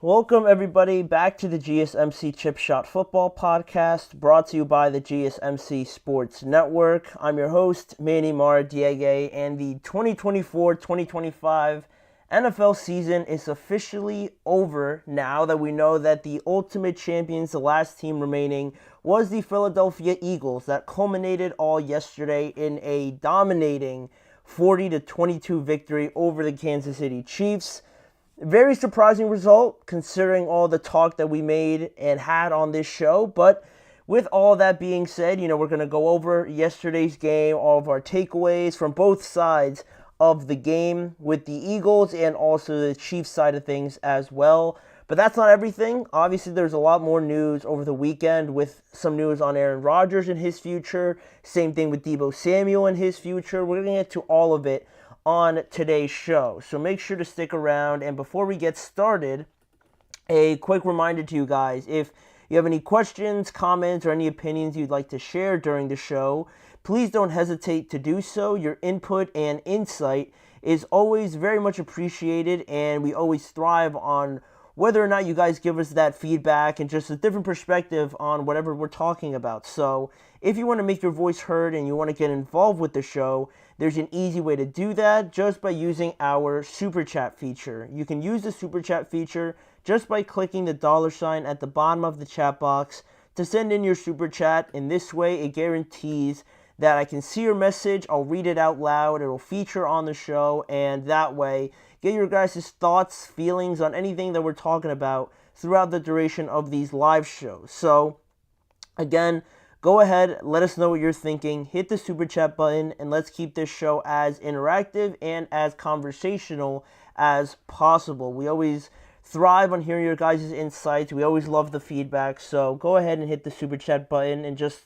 Welcome, everybody, back to the GSMC Chip Shot Football Podcast, brought to you by the GSMC Sports Network. I'm your host, Manny Maradiege, and the 2024-2025 NFL season is officially over now that we know that the ultimate champions, the last team remaining, was the Philadelphia Eagles that culminated all yesterday in a dominating 40-22 victory over the Kansas City Chiefs. Very surprising result considering all the talk that we made and had on this show. But with all that being said, we're going to go over yesterday's game, all of our takeaways from both sides of the game with the Eagles and also the Chiefs side of things as well. But that's not everything. Obviously, there's a lot more news over the weekend with some news on Aaron Rodgers and his future. Same thing with Deebo Samuel and his future. We're going to get to all of it on today's show. So make sure to stick around. And before we get started, a quick reminder to you guys, if you have any questions, comments, or any opinions you'd like to share during the show, please don't hesitate to do so. Your input and insight is always very much appreciated, and we always thrive on whether or not you guys give us that feedback and just a different perspective on whatever we're talking about. So if you want to make your voice heard and you want to get involved with the show, there's an easy way to do that just by using our Super Chat feature. You can use the Super Chat feature just by clicking the $sign at the bottom of the chat box to send in your Super Chat. In this way, it guarantees that I can see your message, I'll read it out loud, it'll feature on the show, and that way, get your guys' thoughts, feelings on anything that we're talking about throughout the duration of these live shows. So, again, go ahead, let us know what you're thinking, hit the Super Chat button, and let's keep this show as interactive and as conversational as possible. We always thrive on hearing your guys' insights. We always love the feedback. So go ahead and hit the Super Chat button and just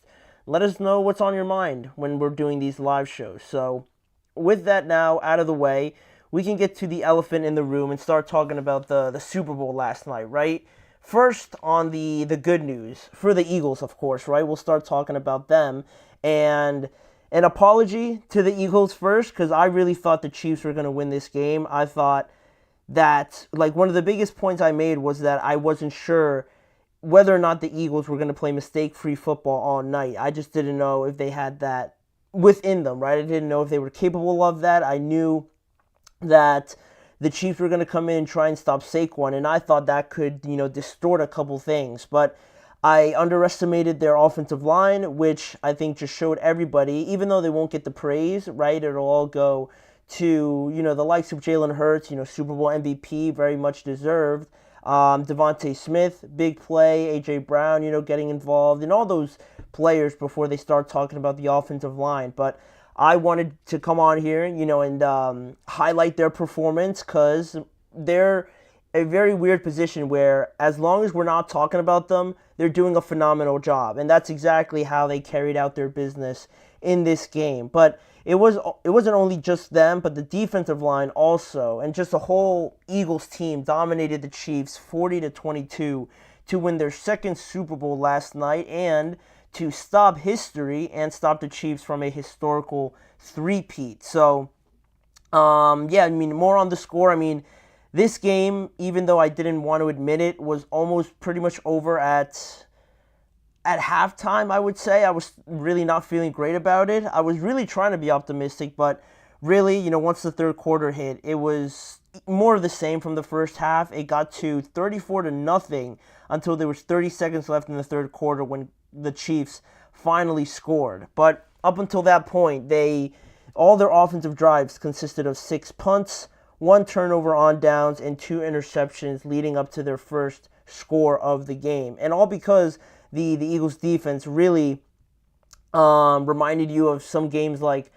let us know what's on your mind when we're doing these live shows. So with that now out of the way, we can get to the elephant in the room and start talking about the Super Bowl last night, right? First, on the good news for the Eagles, of course, right? We'll start talking about them. And an apology to the Eagles first, because I really thought the Chiefs were going to win this game. I thought that, one of the biggest points I made was that I wasn't sure whether or not the Eagles were going to play mistake-free football all night. I just didn't know if they had that within them, right? I didn't know if they were capable of that. I knew that the Chiefs were going to come in and try and stop Saquon, and I thought that could, distort a couple things. But I underestimated their offensive line, which I think just showed everybody, even though they won't get the praise, right? It'll all go to, the likes of Jalen Hurts, Super Bowl MVP, very much deserved. Devontae Smith, big play, A.J. Brown, getting involved, and all those players before they start talking about the offensive line. But I wanted to come on here, and highlight their performance because they're a very weird position where as long as we're not talking about them, they're doing a phenomenal job. And that's exactly how they carried out their business in this game. But it wasn't only just them, but the defensive line also, and just the whole Eagles team dominated the Chiefs 40-22 to win their second Super Bowl last night and to stop history and stop the Chiefs from a historical three-peat. So, more on the score. This game, even though I didn't want to admit it, was almost pretty much over at halftime, I would say. I was really not feeling great about it. I was really trying to be optimistic, but really, once the third quarter hit, it was more of the same from the first half. It got to 34-0 until there was 30 seconds left in the third quarter when the Chiefs finally scored. But up until that point, all their offensive drives consisted of 6 punts, 1 turnover on downs, and 2 interceptions leading up to their first score of the game. And all because the Eagles defense really reminded you of some games like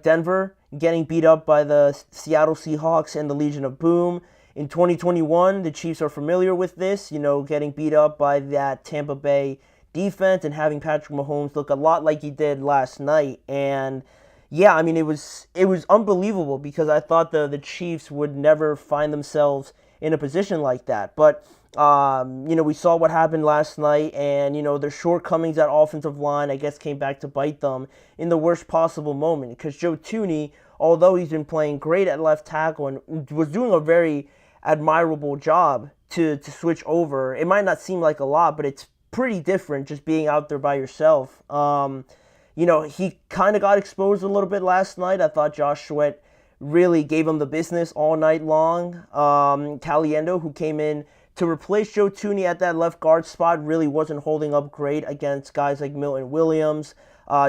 Denver getting beat up by the Seattle Seahawks and the Legion of Boom. In 2021, the Chiefs are familiar with this, getting beat up by that Tampa Bay defense and having Patrick Mahomes look a lot like he did last night. And yeah, it was unbelievable because I thought the Chiefs would never find themselves in a position like that. But we saw what happened last night, and their shortcomings at offensive line, I guess, came back to bite them in the worst possible moment. Because Joe Thuney, although he's been playing great at left tackle and was doing a very admirable job to switch over. It might not seem like a lot, but it's pretty different just being out there by yourself. He kind of got exposed a little bit last night. I thought Josh Sweat really gave him the business all night long. Caliendo, who came in to replace Joe Thuney at that left guard spot, really wasn't holding up great against guys like Milton Williams,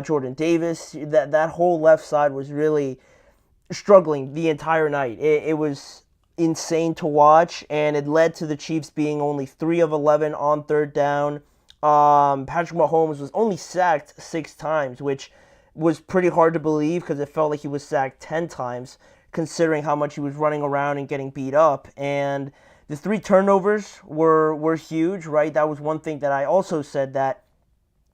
Jordan Davis. That whole left side was really struggling the entire night. It was insane to watch, and it led to the Chiefs being only 3 of 11 on third down. Patrick Mahomes was only sacked 6 times, which was pretty hard to believe because it felt like he was sacked 10 times, considering how much he was running around and getting beat up. And the 3 turnovers were huge, right? That was one thing that I also said that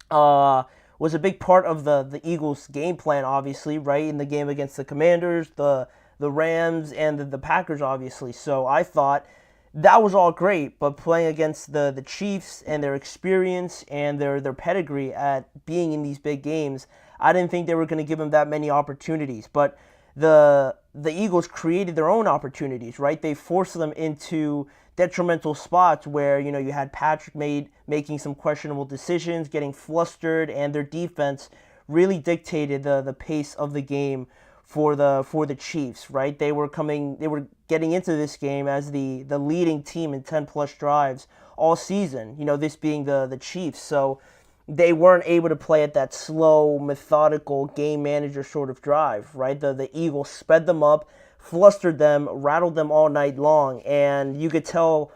was a big part of the Eagles' game plan, obviously, right? In the game against the Commanders, the Rams, and the Packers, obviously. So I thought that was all great, but playing against the Chiefs and their experience and their pedigree at being in these big games, I didn't think they were going to give them that many opportunities. But the Eagles created their own opportunities, right? They forced them into detrimental spots where, you had Patrick making some questionable decisions, getting flustered, and their defense really dictated the pace of the game for the Chiefs, right? They were getting into this game as the leading team in 10 plus drives all season, this being the Chiefs. So they weren't able to play at that slow, methodical game manager sort of drive, right? The Eagles sped them up, flustered them, rattled them all night long, and you could tell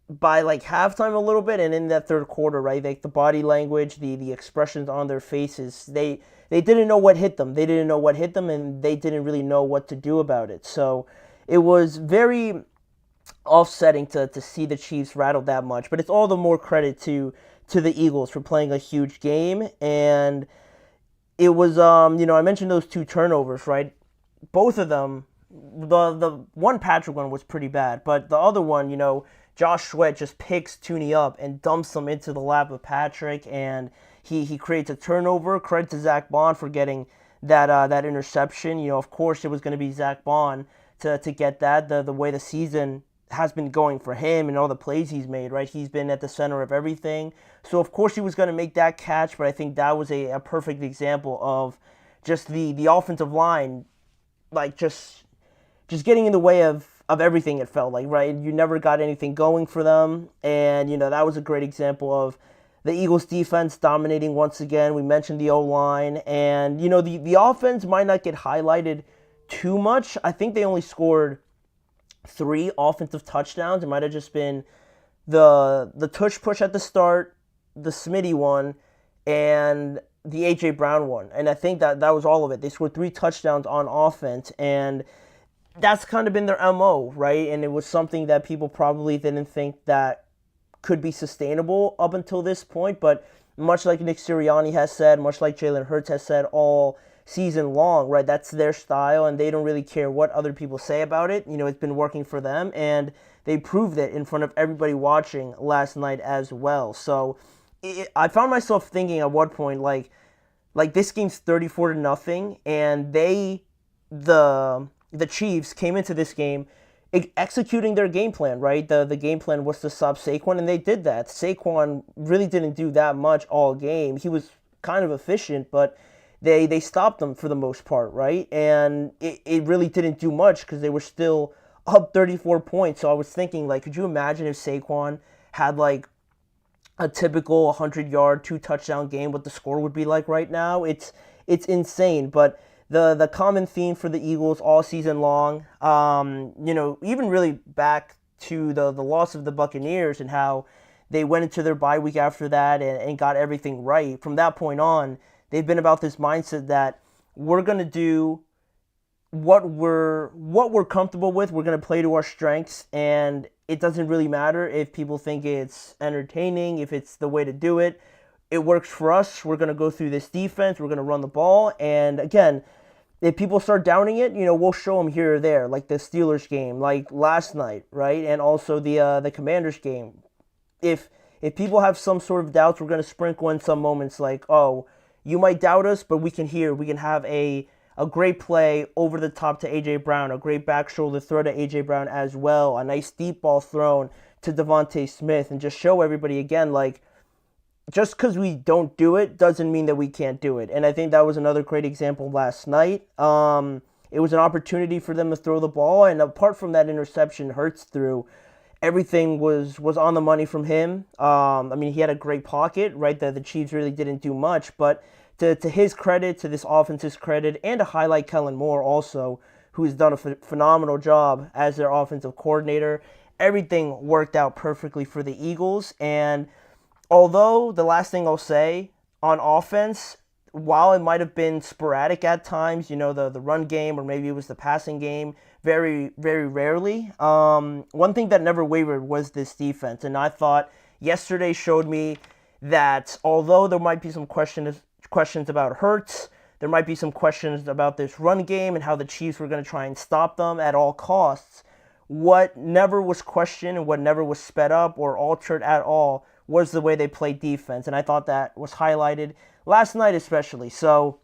by like halftime a little bit, and in that third quarter, right? Like the body language, the expressions on their faces, they didn't know what hit them. They didn't know what hit them, and they didn't really know what to do about it. So it was very offsetting to see the Chiefs rattled that much. But it's all the more credit to the Eagles for playing a huge game. And it was, I mentioned those 2 turnovers, right? Both of them, the one Patrick one was pretty bad, but the other one, Josh Sweat just picks Thuney up and dumps him into the lap of Patrick, and he creates a turnover. Credit to Zach Bond for getting that interception. Of course it was going to be Zach Bond to get that. The way the season has been going for him and all the plays he's made, right? He's been at the center of everything. So of course he was going to make that catch, but I think that was a perfect example of just the offensive line, like just getting in the way of everything, it felt like, right? You never got anything going for them, and that was a great example of the Eagles defense dominating once again. We mentioned the O-line, and the offense might not get highlighted too much. I think they only scored 3 offensive touchdowns. It might have just been the tush push at the start, the Smitty one, and the A.J. Brown one. And I think that was all of it. They scored 3 touchdowns on offense, and that's kind of been their MO, right? And it was something that people probably didn't think that could be sustainable up until this point. But much like Nick Sirianni has said, much like Jalen Hurts has said all season long, right? That's their style, and they don't really care what other people say about it. It's been working for them, and they proved it in front of everybody watching last night as well. So I found myself thinking at one point, like this game's 34-0, and the Chiefs came into this game executing their game plan, right? The game plan was to stop Saquon, and they did that. Saquon really didn't do that much all game. He was kind of efficient, but they stopped them for the most part, right? And it really didn't do much because they were still up 34 points. So I was thinking, like, could you imagine if Saquon had like a typical 100-yard, 2-touchdown game, what the score would be like right now? It's insane. But the common theme for the Eagles all season long, even really back to the loss of the Buccaneers and how they went into their bye week after that and got everything right. From that point on, they've been about this mindset that we're going to do what we're comfortable with. We're going to play to our strengths, and it doesn't really matter if people think it's entertaining, if it's the way to do it. It works for us. We're going to go through this defense. We're going to run the ball. And again, if people start doubting it, we'll show them here or there, like the Steelers game, like last night, right? And also the Commanders game. If people have some sort of doubts, we're going to sprinkle in some moments like, oh, you might doubt us, but we can have a a great play over the top to A.J. Brown, a great back shoulder throw to A.J. Brown as well, a nice deep ball thrown to Devontae Smith, and just show everybody again, like, just because we don't do it doesn't mean that we can't do it. And I think that was another great example last night. It was an opportunity for them to throw the ball, and apart from that interception Hurts threw, everything was on the money from him. I mean, he had a great pocket, right, that the Chiefs really didn't do much, but to his credit, to this offense's credit, and to highlight Kellen Moore also, who's done a phenomenal job as their offensive coordinator, everything worked out perfectly for the Eagles. And although the last thing I'll say on offense, while it might have been sporadic at times, the run game, or maybe it was the passing game, very, very rarely, one thing that never wavered was this defense. And I thought yesterday showed me that although there might be some questions about Hurts, there might be some questions about this run game and how the Chiefs were going to try and stop them at all costs, what never was questioned and what never was sped up or altered at all was the way they played defense. And I thought that was highlighted last night especially. So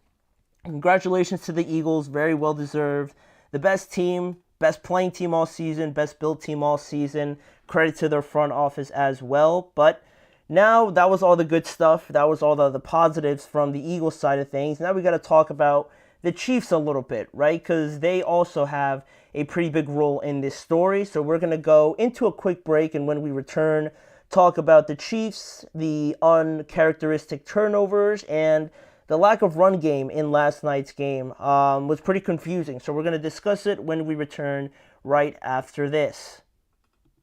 congratulations to the Eagles, very well deserved. The best team, best playing team all season, best built team all season. Credit to their front office as well. But now that was all the good stuff. That was all the positives from the Eagles side of things. Now we got to talk about the Chiefs a little bit, right? Because they also have a pretty big role in this story. So we're going to go into a quick break, and when we return, talk about the Chiefs, the uncharacteristic turnovers, and the lack of run game in last night's game was pretty confusing. So we're going to discuss it when we return right after this.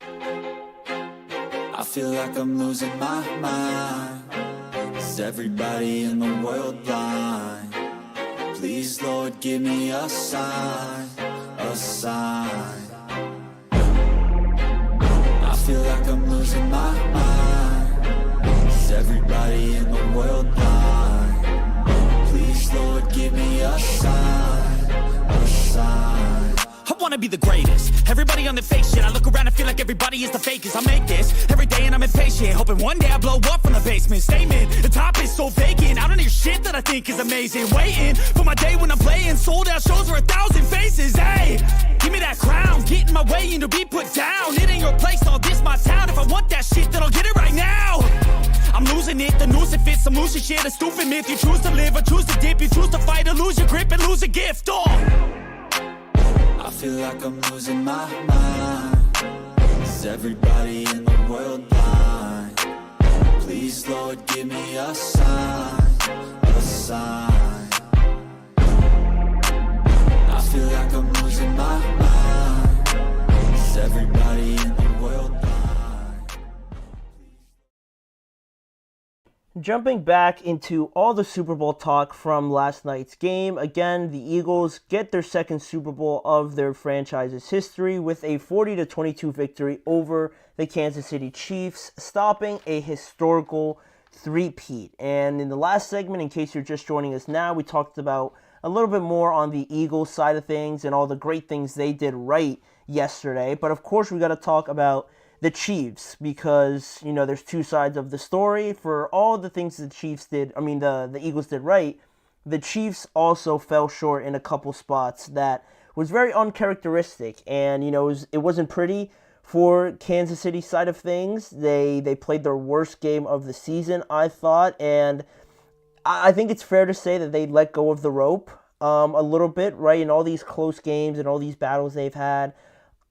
I feel like I'm losing my mind. Is everybody in the world blind? Please, Lord, give me a sign, a sign. I feel like I'm losing my mind. Is everybody in the world blind? Please, Lord, give me a sign, a sign. I wanna be the greatest. Everybody on the fake shit. I look around and feel like everybody is the fakest. I make this every day and I'm impatient, hoping one day I blow up from the basement. Statement, the top is so vacant. I don't hear shit that I think is amazing. Waiting for my day when I'm playing sold out shows for 1,000 faces. Hey, give me that crown, get in my way and to be put down. It ain't your place, all this my town. If I want that shit, then I'll get it right now. I'm losing it, the noose it fits. I'm losing shit, a stupid myth. You choose to live or choose to dip. You choose to fight or lose your grip and lose a gift. I feel like I'm losing my mind. Is everybody in the world blind? Please, Lord, give me a sign, a sign. I feel like I'm losing my mind. Is everybody in the world blind? Jumping back into all the Super Bowl talk from last night's game, again, the Eagles get their second Super Bowl of their franchise's history with a 40-22 victory over the Kansas City Chiefs, stopping a historical three-peat. And in the last segment, in case you're just joining us now, we talked about a little bit more on the Eagles side of things and all the great things they did right yesterday. But of course, we got to talk about the Chiefs, because, there's two sides of the story. For all the things the Eagles did right, the Chiefs also fell short in a couple spots that was very uncharacteristic. And, it wasn't pretty for Kansas City side of things. They played their worst game of the season, I thought. And I think it's fair to say that they let go of the rope a little bit, right? In all these close games and all these battles they've had,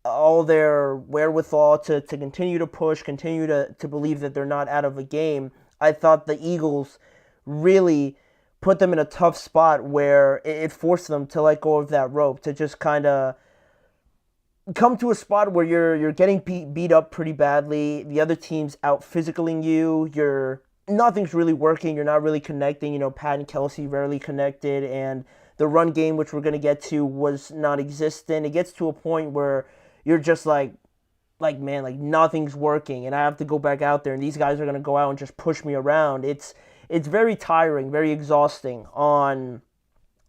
all their wherewithal to continue to push, continue to believe that they're not out of a game. I thought the Eagles really put them in a tough spot where it forced them to let go of that rope, to just kind of come to a spot where you're getting beat up pretty badly. The other team's out physicaling you. Nothing's really working. You're not really connecting. Pat and Kelsey rarely connected, and the run game, which we're going to get to, was non-existent. It gets to a point where you're just like, man, nothing's working, and I have to go back out there, and these guys are going to go out and just push me around. It's very tiring, very exhausting on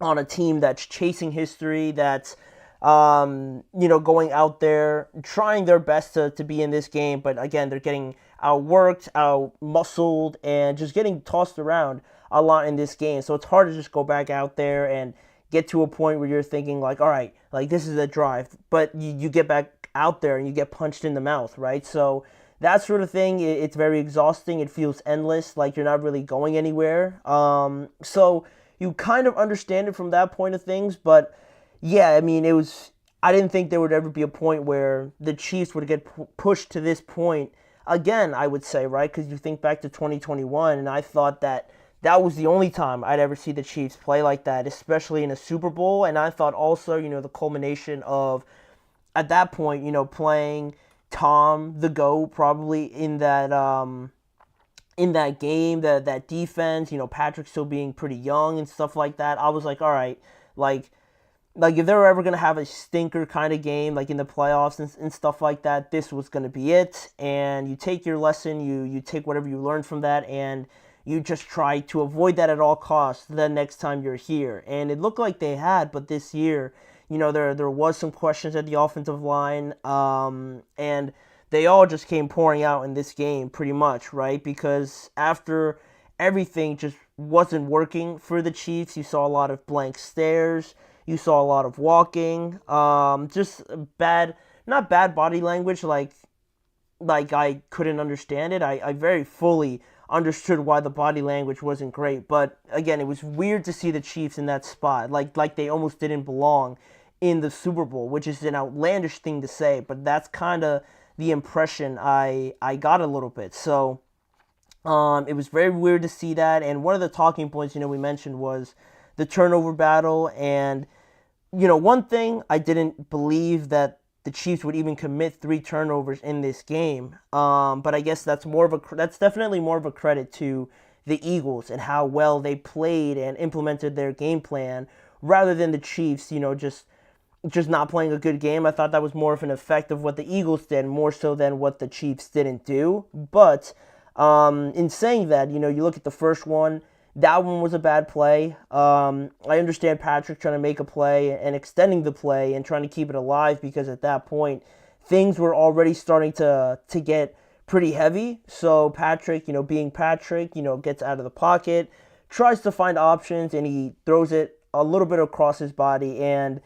a team that's chasing history, that's, going out there, trying their best to be in this game, but again, they're getting outworked, out-muscled, and just getting tossed around a lot in this game. So it's hard to just go back out there and get to a point where you're thinking like, all right, like this is a drive, but you get back out there and you get punched in the mouth, right? So that sort of thing, it's very exhausting. It feels endless, like you're not really going anywhere. So you kind of understand it from that point of things, but yeah, I mean, I didn't think there would ever be a point where the Chiefs would get pushed to this point again, I would say, right? Because you think back to 2021, and I thought that was the only time I'd ever see the Chiefs play like that, especially in a Super Bowl. And I thought also, the culmination of, at that point, playing Tom, the GOAT, probably in that game, that defense, Patrick still being pretty young and stuff like that. I was like, all right, like if they were ever going to have a stinker kind of game, like in the playoffs and stuff like that, this was going to be it. And you take your lesson, you take whatever you learned from that, and you just try to avoid that at all costs the next time you're here. And it looked like they had, but this year, there was some questions at the offensive line, and they all just came pouring out in this game pretty much, right? Because after everything just wasn't working for the Chiefs, you saw a lot of blank stares, you saw a lot of walking, just bad, not bad body language, like I couldn't understand it. I very fully understood why the body language wasn't great, but again, it was weird to see the Chiefs in that spot, like they almost didn't belong in the Super Bowl, which is an outlandish thing to say, but that's kind of the impression I got a little bit. So it was very weird to see that, and one of the talking points, we mentioned was the turnover battle. And one thing, I didn't believe that the Chiefs would even commit 3 turnovers in this game, but I guess that's definitely more of a credit to the Eagles and how well they played and implemented their game plan, rather than the Chiefs, just not playing a good game. I thought that was more of an effect of what the Eagles did, more so than what the Chiefs didn't do. But in saying that, you look at the first one, that one was a bad play. I understand Patrick trying to make a play and extending the play and trying to keep it alive, because at that point, things were already starting to get pretty heavy. So Patrick, being Patrick, gets out of the pocket, tries to find options, and he throws it a little bit across his body. And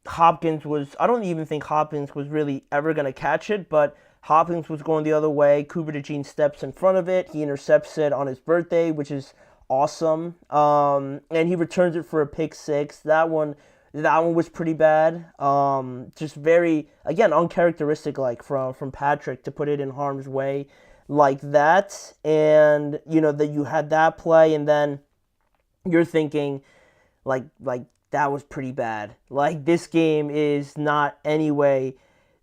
I don't even think Hopkins was really ever going to catch it, but Hopkins was going the other way. Cooper DeJean steps in front of it. He intercepts it on his birthday, which is awesome. And he returns it for a pick six. That one was pretty bad. Just very, again, uncharacteristic from Patrick to put it in harm's way like that. And, that you had that play, and then you're thinking, like that was pretty bad. Like, this game is not anyway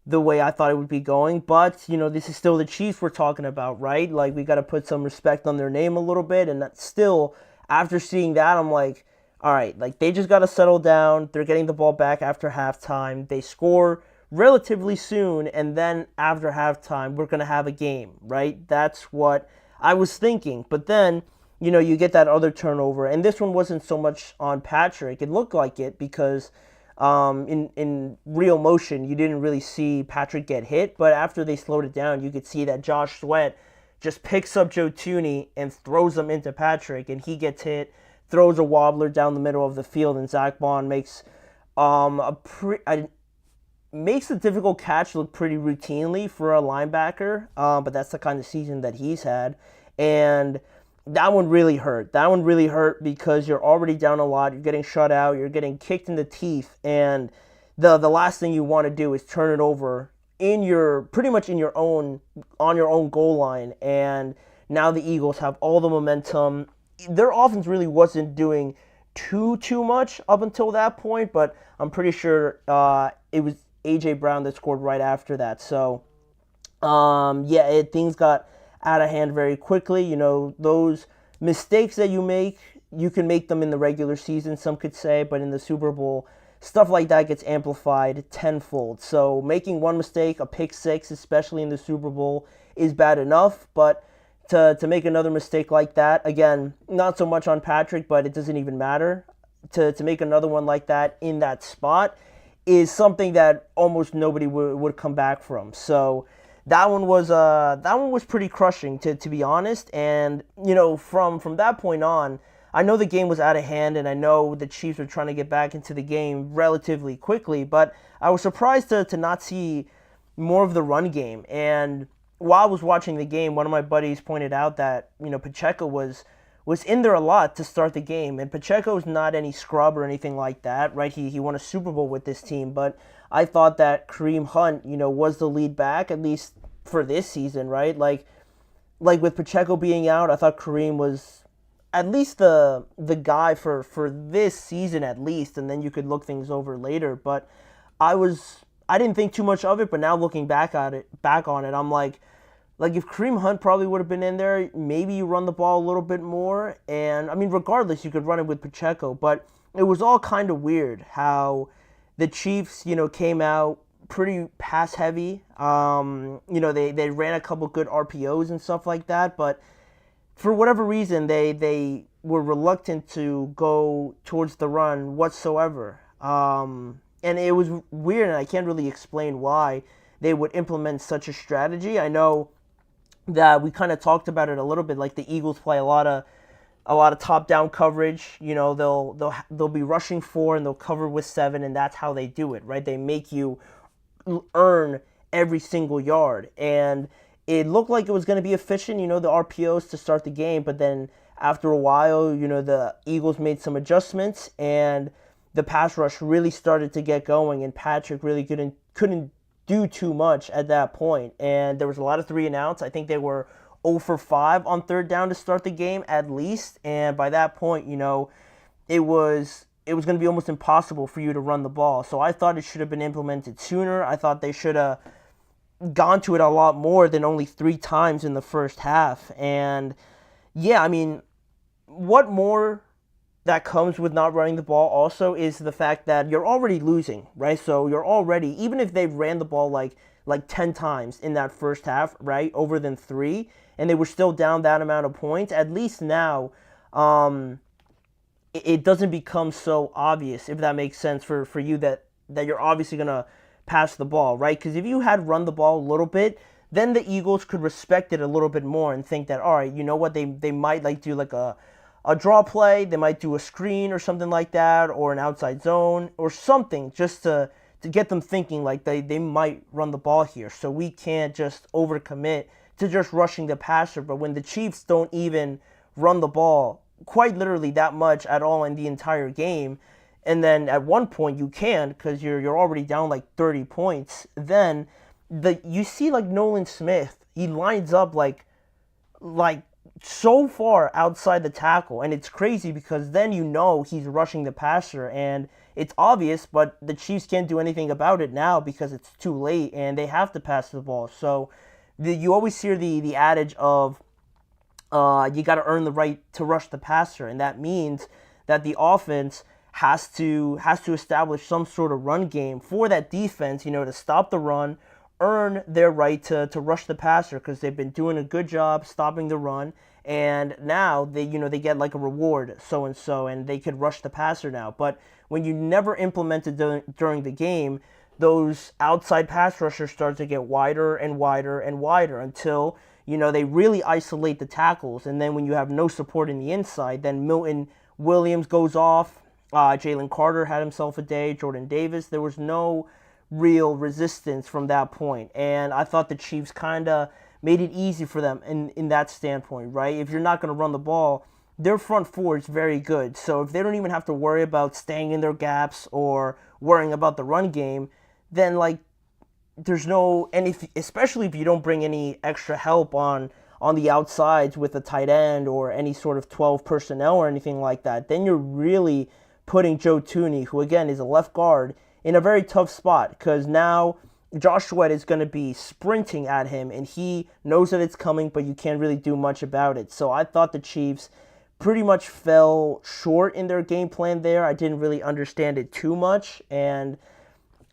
the way I thought it would be going. But, this is still the Chiefs we're talking about, right? Like, we got to put some respect on their name a little bit. And that still, after seeing that, I'm like, all right, like, they just got to settle down. They're getting the ball back after halftime. They score relatively soon. And then after halftime, we're going to have a game, right? That's what I was thinking. But then, you get that other turnover, and this one wasn't so much on Patrick. It looked like it, because in real motion, you didn't really see Patrick get hit, but after they slowed it down, you could see that Josh Sweat just picks up Joe Thuney and throws him into Patrick, and he gets hit, throws a wobbler down the middle of the field, and Zach Bond makes makes the difficult catch look pretty routinely for a linebacker, but that's the kind of season that he's had. And that one really hurt. That one really hurt because you're already down a lot. You're getting shut out. You're getting kicked in the teeth. And the last thing you want to do is turn it over pretty much on your own goal line. And now the Eagles have all the momentum. Their offense really wasn't doing too much up until that point, but I'm pretty sure it was A.J. Brown that scored right after that. So, things got out of hand very quickly. Those mistakes that you make, you can make them in the regular season, some could say, but in the Super Bowl, stuff like that gets amplified tenfold. So making one mistake, a pick six, especially in the Super Bowl, is bad enough, but to make another mistake like that, again, not so much on Patrick, but it doesn't even matter. To make another one like that in that spot is something that almost nobody would come back from. So that one was pretty crushing, to be honest. And from that point on, I know the game was out of hand, and I know the Chiefs were trying to get back into the game relatively quickly, but I was surprised to not see more of the run game. And while I was watching the game, one of my buddies pointed out that, Pacheco was in there a lot to start the game. And Pacheco's not any scrub or anything like that, right? He won a Super Bowl with this team, but I thought that Kareem Hunt, was the lead back, at least for this season, right? Like with Pacheco being out, I thought Kareem was at least the guy for this season at least, and then you could look things over later. But I didn't think too much of it, but now looking back on it, I'm like if Kareem Hunt probably would have been in there, maybe you run the ball a little bit more. And I mean, regardless, you could run it with Pacheco, but it was all kind of weird how the Chiefs, came out pretty pass heavy. They ran a couple good RPOs and stuff like that, but for whatever reason, they were reluctant to go towards the run whatsoever. And it was weird, and I can't really explain why they would implement such a strategy. I know that we kind of talked about it a little bit, like the Eagles play a lot of top-down coverage. They'll be rushing 4 and they'll cover with 7, and that's how they do it, right? They make you earn every single yard, and it looked like it was going to be efficient, the RPOs to start the game, but then after a while, the Eagles made some adjustments, and the pass rush really started to get going, and Patrick really couldn't do too much at that point. And there was a lot of 3 and outs. I think they were 0 for 5 on third down to start the game at least, and by that point, it was going to be almost impossible for you to run the ball. So I thought it should have been implemented sooner. I thought they should have gone to it a lot more than only 3 times in the first half. And yeah, I mean, what more that comes with not running the ball also is the fact that you're already losing, right? So you're already, even if they ran the ball like 10 times in that first half, right, over than 3, and they were still down that amount of points, at least now it doesn't become so obvious, if that makes sense for you, that you're obviously going to pass the ball, right? Because if you had run the ball a little bit, then the Eagles could respect it a little bit more and think that, all right, you know what, they might do a draw play, they might do a screen or something like that, or an outside zone or something, just to get them thinking like they might run the ball here. So we can't just overcommit to just rushing the passer. But when the Chiefs don't even run the ball quite literally that much at all in the entire game, and then at one point you can, because you're already down like 30 points, then you see like Nolan Smith, he lines up like so far outside the tackle, and it's crazy because then he's rushing the passer, and it's obvious, but the Chiefs can't do anything about it now because it's too late and they have to pass the ball. So you always hear the adage of you got to earn the right to rush the passer, and that means that the offense has to establish some sort of run game for that defense, to stop the run, earn their right to rush the passer, because they've been doing a good job stopping the run, and now they get like a reward, so and they could rush the passer now. But when you never implement it during the game, those outside pass rushers start to get wider and wider and wider until they really isolate the tackles. And then when you have no support in the inside, then Milton Williams goes off, Jalen Carter had himself a day, Jordan Davis, there was no real resistance from that point. And I thought the Chiefs kind of made it easy for them in that standpoint, right? If you're not going to run the ball, their front four is very good. So if they don't even have to worry about staying in their gaps or worrying about the run game, then there's no, and especially if you don't bring any extra help on the outsides with a tight end or any sort of 12 personnel or anything like that, then you're really putting Joe Thuney, who again is a left guard, in a very tough spot, because now Josh Sweat is going to be sprinting at him, and he knows that it's coming, but you can't really do much about it. So I thought the Chiefs pretty much fell short in their game plan there. I didn't really understand it too much, and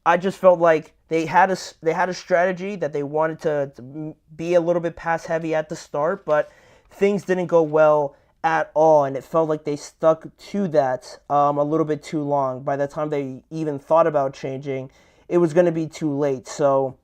I just felt like they had a strategy that they wanted to be a little bit pass heavy at the start, but things didn't go well at all, and it felt like they stuck to that a little bit too long. By the time they even thought about changing, it was going to be too late. So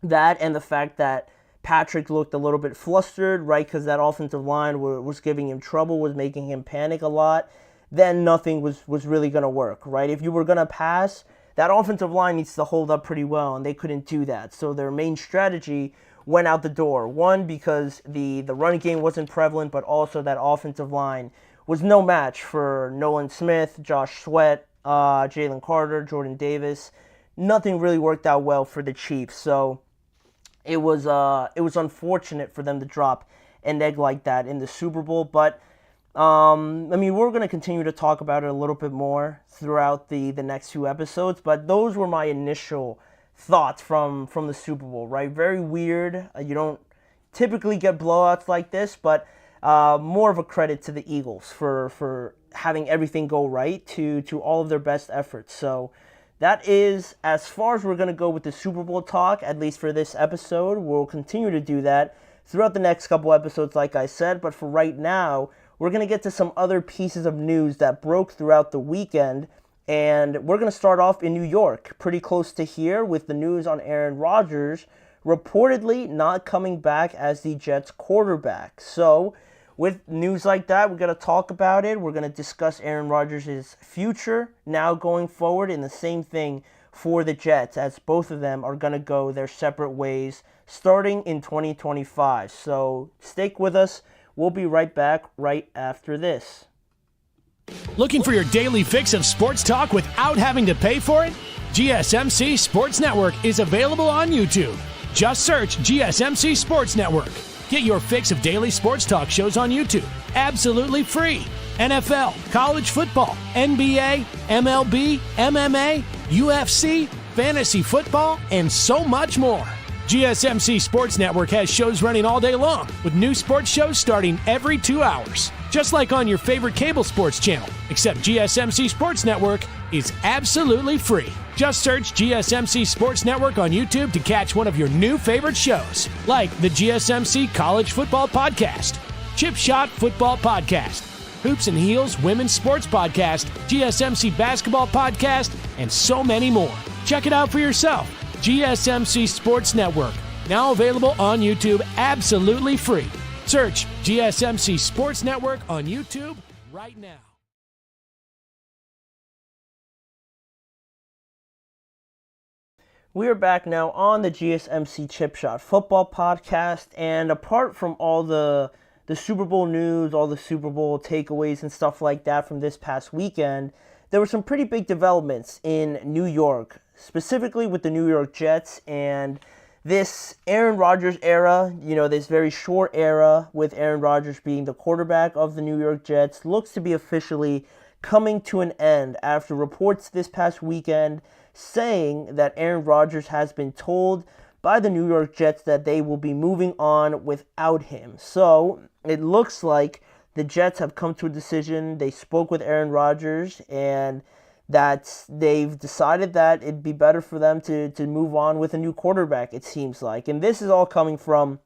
that, and the fact that Patrick looked a little bit flustered, right, because that offensive line was giving him trouble, was making him panic a lot, then nothing was really going to work, right? If you were going to pass, that offensive line needs to hold up pretty well, and they couldn't do that. So their main strategy went out the door. One, because the run game wasn't prevalent, but also that offensive line was no match for Nolan Smith, Josh Sweat, Jalen Carter, Jordan Davis. Nothing really worked out well for the Chiefs. So it was unfortunate for them to drop an egg like that in the Super Bowl. But we're going to continue to talk about it a little bit more throughout the next few episodes. But those were my initial thoughts from the Super Bowl, right? Very weird. You don't typically get blowouts like this, but more of a credit to the Eagles for having everything go right to all of their best efforts. So that is as far as we're going to go with the Super Bowl talk, at least for this episode. We'll continue to do that throughout the next couple episodes, like I said. But for right now, we're going to get to some other pieces of news that broke throughout the weekend. And we're going to start off in New York, pretty close to here, with the news on Aaron Rodgers reportedly not coming back as the Jets quarterback. So with news like that, we're going to talk about it. We're going to discuss Aaron Rodgers' future now going forward, and the same thing for the Jets, as both of them are going to go their separate ways starting in 2025. So stick with us. We'll be right back right after this. Looking for your daily fix of sports talk without having to pay for it? GSMC Sports Network is available on YouTube. Just search GSMC Sports Network. Get your fix of daily sports talk shows on YouTube, absolutely free. NFL, college football, NBA, MLB, MMA, UFC, fantasy football, and so much more. GSMC Sports Network has shows running all day long, with new sports shows starting every 2 hours. Just like on your favorite cable sports channel, except GSMC Sports Network is absolutely free. Just search GSMC Sports Network on YouTube to catch one of your new favorite shows, like the GSMC College Football Podcast, Chip Shot Football Podcast, Hoops and Heels Women's Sports Podcast, GSMC Basketball Podcast, and so many more. Check it out for yourself. GSMC Sports Network, now available on YouTube absolutely free. Search GSMC Sports Network on YouTube right now. We are back now on the GSMC Chip Shot Football Podcast, and apart from all the Super Bowl news, all the Super Bowl takeaways and stuff like that from this past weekend, there were some pretty big developments in New York, specifically with the New York Jets and this Aaron Rodgers era, this very short era with Aaron Rodgers being the quarterback of the New York Jets, looks to be officially coming to an end after reports this past weekend saying that Aaron Rodgers has been told by the New York Jets that they will be moving on without him. So it looks like the Jets have come to a decision. They spoke with Aaron Rodgers, and that they've decided that it'd be better for them to move on with a new quarterback, it seems like. And this is all coming from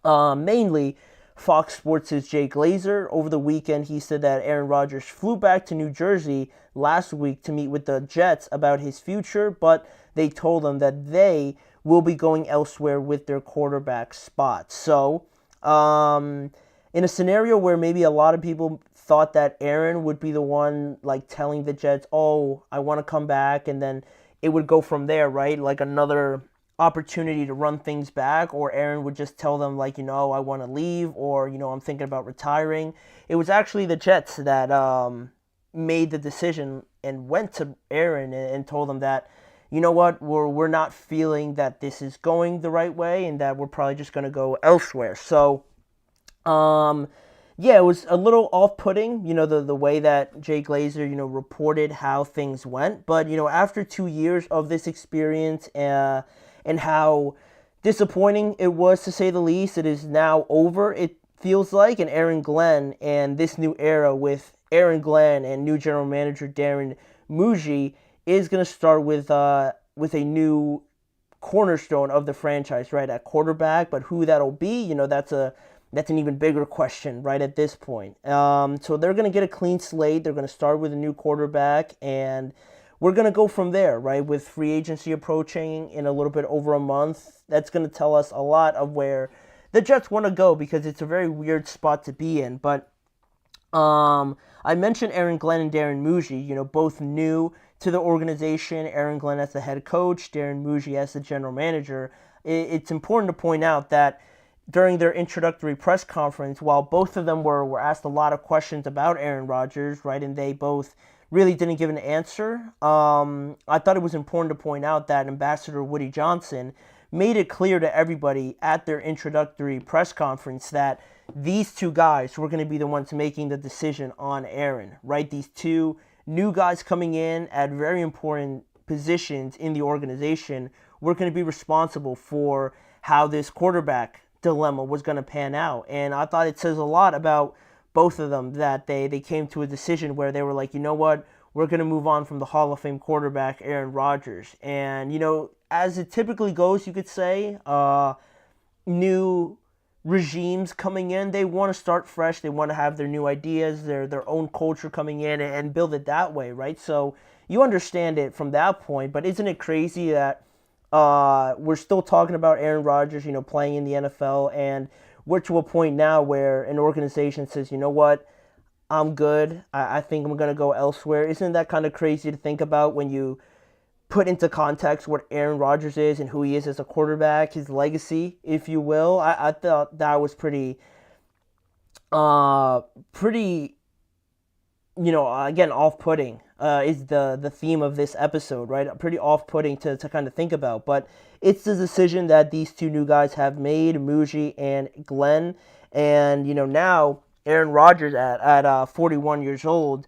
mainly Fox Sports' Jay Glazer. Over the weekend, he said that Aaron Rodgers flew back to New Jersey last week to meet with the Jets about his future, but they told him that they will be going elsewhere with their quarterback spot. So, in a scenario where maybe a lot of people thought that Aaron would be the one, telling the Jets, oh, I want to come back, and then it would go from there, right? Like another opportunity to run things back, or Aaron would just tell them, I want to leave, or, I'm thinking about retiring. It was actually the Jets that made the decision and went to Aaron and told him that, you know what, we're not feeling that this is going the right way, and that we're probably just going to go elsewhere. So, yeah, it was a little off-putting, the way that Jay Glazer, reported how things went. But, after 2 years of this experience and how disappointing it was, to say the least, it is now over, it feels like. And Aaron Glenn and this new era with Aaron Glenn and new general manager Darren Muji is going to start with a new cornerstone of the franchise, right, at quarterback. But who that'll be, that's an even bigger question right at this point. So they're going to get a clean slate. They're going to start with a new quarterback, and we're going to go from there, right? With free agency approaching in a little bit over a month, that's going to tell us a lot of where the Jets want to go, because it's a very weird spot to be in. But I mentioned Aaron Glenn and Darren Muji, both new to the organization. Aaron Glenn as the head coach, Darren Muji as the general manager. It's important to point out that during their introductory press conference, while both of them were asked a lot of questions about Aaron Rodgers, right, and they both really didn't give an answer, I thought it was important to point out that Ambassador Woody Johnson made it clear to everybody at their introductory press conference that these two guys were going to be the ones making the decision on Aaron, right? These two new guys coming in at very important positions in the organization were going to be responsible for how this quarterback dilemma was going to pan out. And I thought it says a lot about both of them that they came to a decision where they were like, you know what, we're going to move on from the Hall of Fame quarterback, Aaron Rodgers. And, as it typically goes, you could say, new regimes coming in, they want to start fresh. They want to have their new ideas, their own culture coming in and build it that way, right? So you understand it from that point. But isn't it crazy that we're still talking about Aaron Rodgers, playing in the NFL, and we're to a point now where an organization says, you know what, I'm good. I think I'm going to go elsewhere. Isn't that kind of crazy to think about when you put into context what Aaron Rodgers is and who he is as a quarterback, his legacy, if you will? I thought that was pretty, again, off-putting is the theme of this episode, right? Pretty off-putting to kind of think about. But it's the decision that these two new guys have made, Muji and Glenn. And, now Aaron Rodgers at 41 years old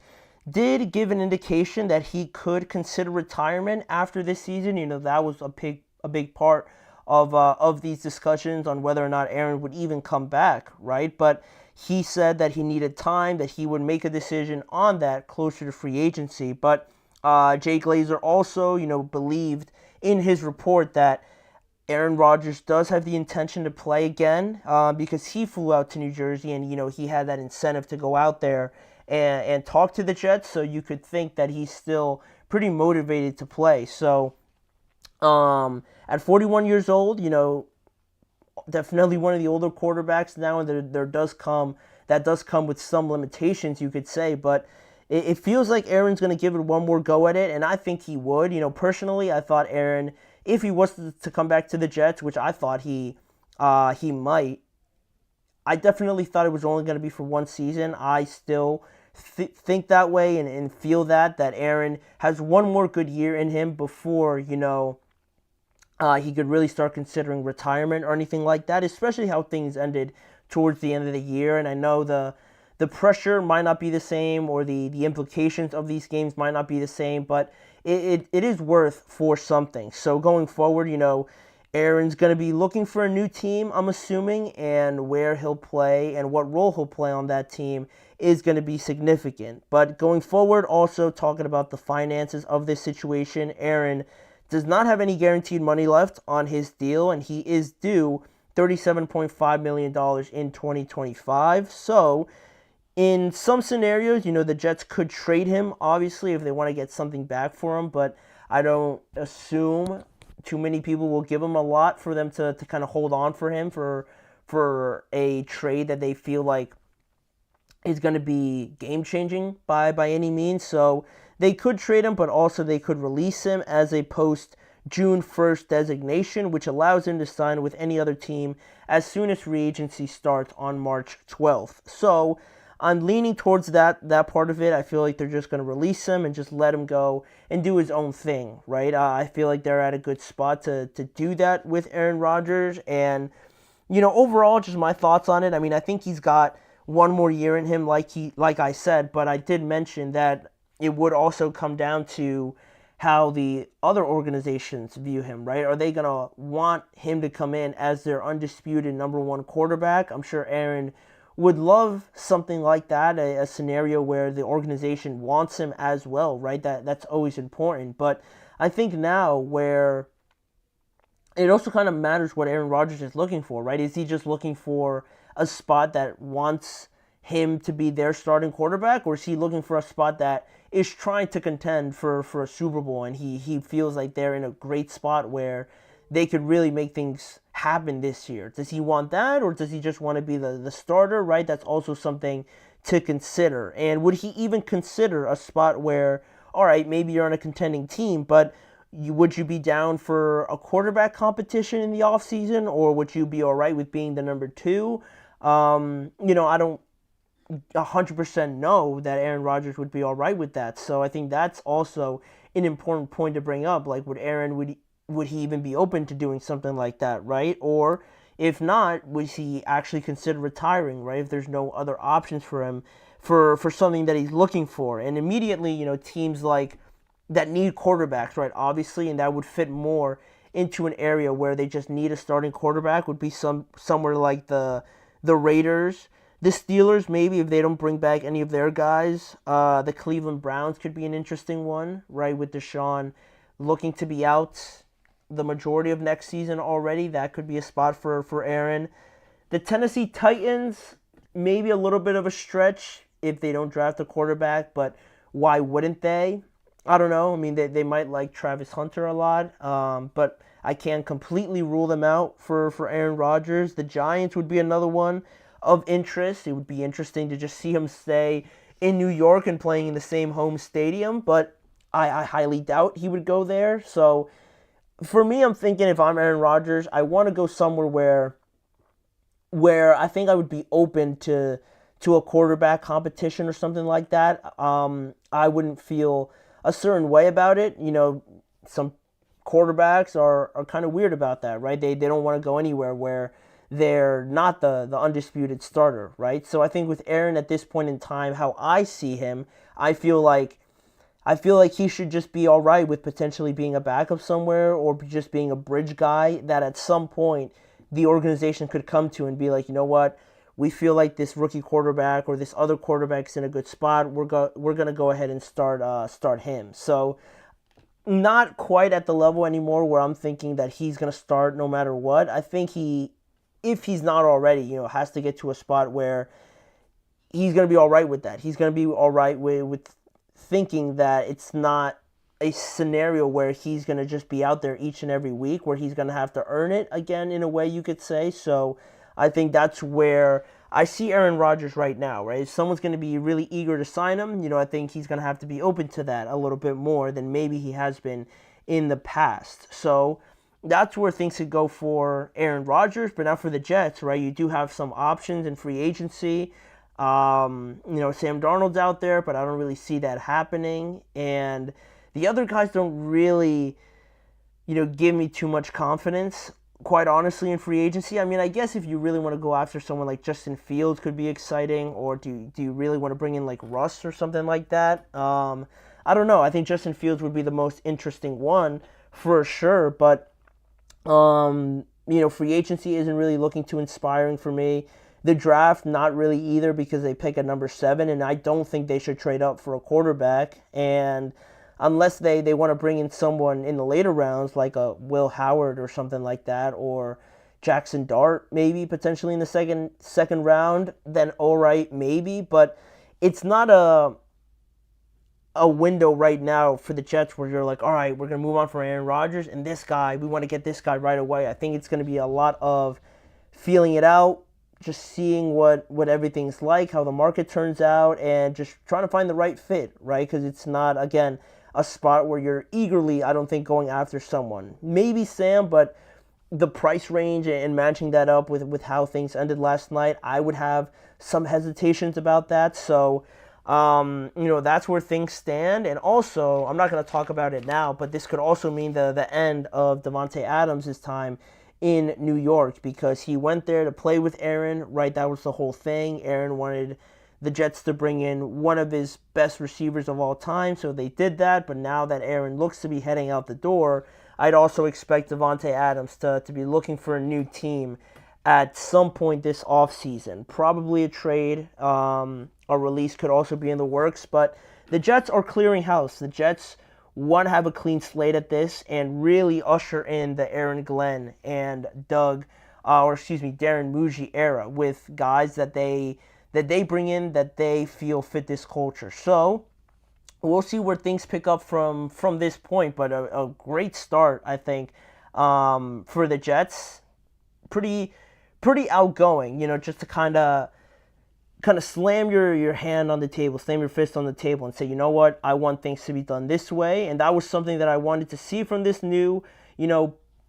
did give an indication that he could consider retirement after this season. That was a big part of these discussions on whether or not Aaron would even come back, right? But he said that he needed time, that he would make a decision on that closer to free agency. But Jay Glazer also, believed in his report that Aaron Rodgers does have the intention to play again because he flew out to New Jersey and, he had that incentive to go out there and talk to the Jets. So you could think that he's still pretty motivated to play. So at 41 years old, definitely one of the older quarterbacks now, and that does come with some limitations, you could say, but it feels like Aaron's going to give it one more go at it, and I think he would. Personally, I thought Aaron, if he was to come back to the Jets, which I thought he might, I definitely thought it was only going to be for one season. I still think that way and feel that Aaron has one more good year in him before, he could really start considering retirement or anything like that, especially how things ended towards the end of the year. And I know the pressure might not be the same, or the implications of these games might not be the same, but it is worth for something. So going forward, Aaron's going to be looking for a new team, I'm assuming, and where he'll play and what role he'll play on that team is going to be significant. But going forward, also talking about the finances of this situation, Aaron does not have any guaranteed money left on his deal, and he is due $37.5 million in 2025. So in some scenarios, the Jets could trade him, obviously, if they want to get something back for him, but I don't assume too many people will give him a lot for them to kind of hold on for him for a trade that they feel like is going to be game-changing by any means. So they could trade him, but also they could release him as a post-June 1st designation, which allows him to sign with any other team as soon as free agency starts on March 12th. So I'm leaning towards that part of it. I feel like they're just going to release him and just let him go and do his own thing, right? I feel like they're at a good spot to do that with Aaron Rodgers. And, overall, just my thoughts on it. I mean, I think he's got one more year in him, like I said, but I did mention that it would also come down to how the other organizations view him, right? Are they going to want him to come in as their undisputed number one quarterback? I'm sure Aaron would love something like that, a scenario where the organization wants him as well, right? That's always important. But I think now where it also kind of matters what Aaron Rodgers is looking for, right? Is he just looking for a spot that wants him to be their starting quarterback, or is he looking for a spot that is trying to contend for a Super Bowl, and he feels like they're in a great spot where they could really make things happen this year. Does he want that, or does he just want to be the starter, right? That's also something to consider. And would he even consider a spot where, all right, maybe you're on a contending team, but would you be down for a quarterback competition in the offseason, or would you be all right with being the number 2? I don't 100% know that Aaron Rodgers would be all right with that. So I think that's also an important point to bring up. Like, would he even be open to doing something like that, right? Or if not, would he actually consider retiring, right? If there's no other options for him for something that he's looking for. And immediately, teams like that need quarterbacks, right? Obviously, and that would fit more into an area where they just need a starting quarterback would be somewhere like the Raiders. The Steelers, maybe, if they don't bring back any of their guys. The Cleveland Browns could be an interesting one, right, with Deshaun looking to be out the majority of next season already. That could be a spot for Aaron. The Tennessee Titans, maybe a little bit of a stretch if they don't draft a quarterback, but why wouldn't they? I don't know. I mean, they might like Travis Hunter a lot, but I can't completely rule them out for Aaron Rodgers. The Giants would be another one of interest. It would be interesting to just see him stay in New York and playing in the same home stadium, but I highly doubt he would go there. So for me, I'm thinking if I'm Aaron Rodgers, I want to go somewhere where I think I would be open to a quarterback competition or something like that. I wouldn't feel a certain way about it. Some quarterbacks are kind of weird about that, right? They don't want to go anywhere where they're not the undisputed starter, right? So I think with Aaron at this point in time, how I see him, I feel like he should just be all right with potentially being a backup somewhere or just being a bridge guy that at some point the organization could come to and be like, you know what, we feel like this rookie quarterback or this other quarterback's in a good spot. We're going to go ahead and start him. So not quite at the level anymore where I'm thinking that he's going to start no matter what. I think if he's not already, has to get to a spot where he's going to be all right with that. He's going to be all right with thinking that it's not a scenario where he's going to just be out there each and every week, where he's going to have to earn it again, in a way you could say. So I think that's where I see Aaron Rodgers right now, right? If someone's going to be really eager to sign him, I think he's going to have to be open to that a little bit more than maybe he has been in the past. So that's where things could go for Aaron Rodgers, but now for the Jets, right? You do have some options in free agency. Sam Darnold's out there, but I don't really see that happening. And the other guys don't really, give me too much confidence, quite honestly, in free agency. I mean, I guess if you really want to go after someone like Justin Fields could be exciting, or do you really want to bring in like Russ or something like that? I don't know. I think Justin Fields would be the most interesting one for sure, but free agency isn't really looking too inspiring for me. The draft, not really either, because they pick at number 7, and I don't think they should trade up for a quarterback. And unless they want to bring in someone in the later rounds, like a Will Howard or something like that, or Jackson Dart, maybe potentially in the second round, then all right, maybe. But it's not a window right now for the Jets where you're like, all right, we're going to move on from Aaron Rodgers, and this guy, we want to get this guy right away. I think it's going to be a lot of feeling it out, just seeing what everything's like, how the market turns out, and just trying to find the right fit, right? Because it's not, again, a spot where you're eagerly, I don't think, going after someone. Maybe Sam, but the price range and matching that up with how things ended last night, I would have some hesitations about that. So, that's where things stand. And also, I'm not going to talk about it now, but this could also mean the end of Davante Adams' time in New York, because he went there to play with Aaron, right? That was the whole thing. Aaron wanted the Jets to bring in one of his best receivers of all time, so they did that. But now that Aaron looks to be heading out the door, I'd also expect Davante Adams to be looking for a new team at some point this offseason. Probably a trade. A release could also be in the works, but the Jets are clearing house. The Jets want to have a clean slate at this and really usher in the Aaron Glenn and Darren Muji era with guys that they bring in that they feel fit this culture. So we'll see where things pick up from this point. But a great start, I think, for the Jets. Pretty outgoing, just to kind of slam your hand on the table, slam your fist on the table, and say, you know what, I want things to be done this way. And that was something that I wanted to see from this new,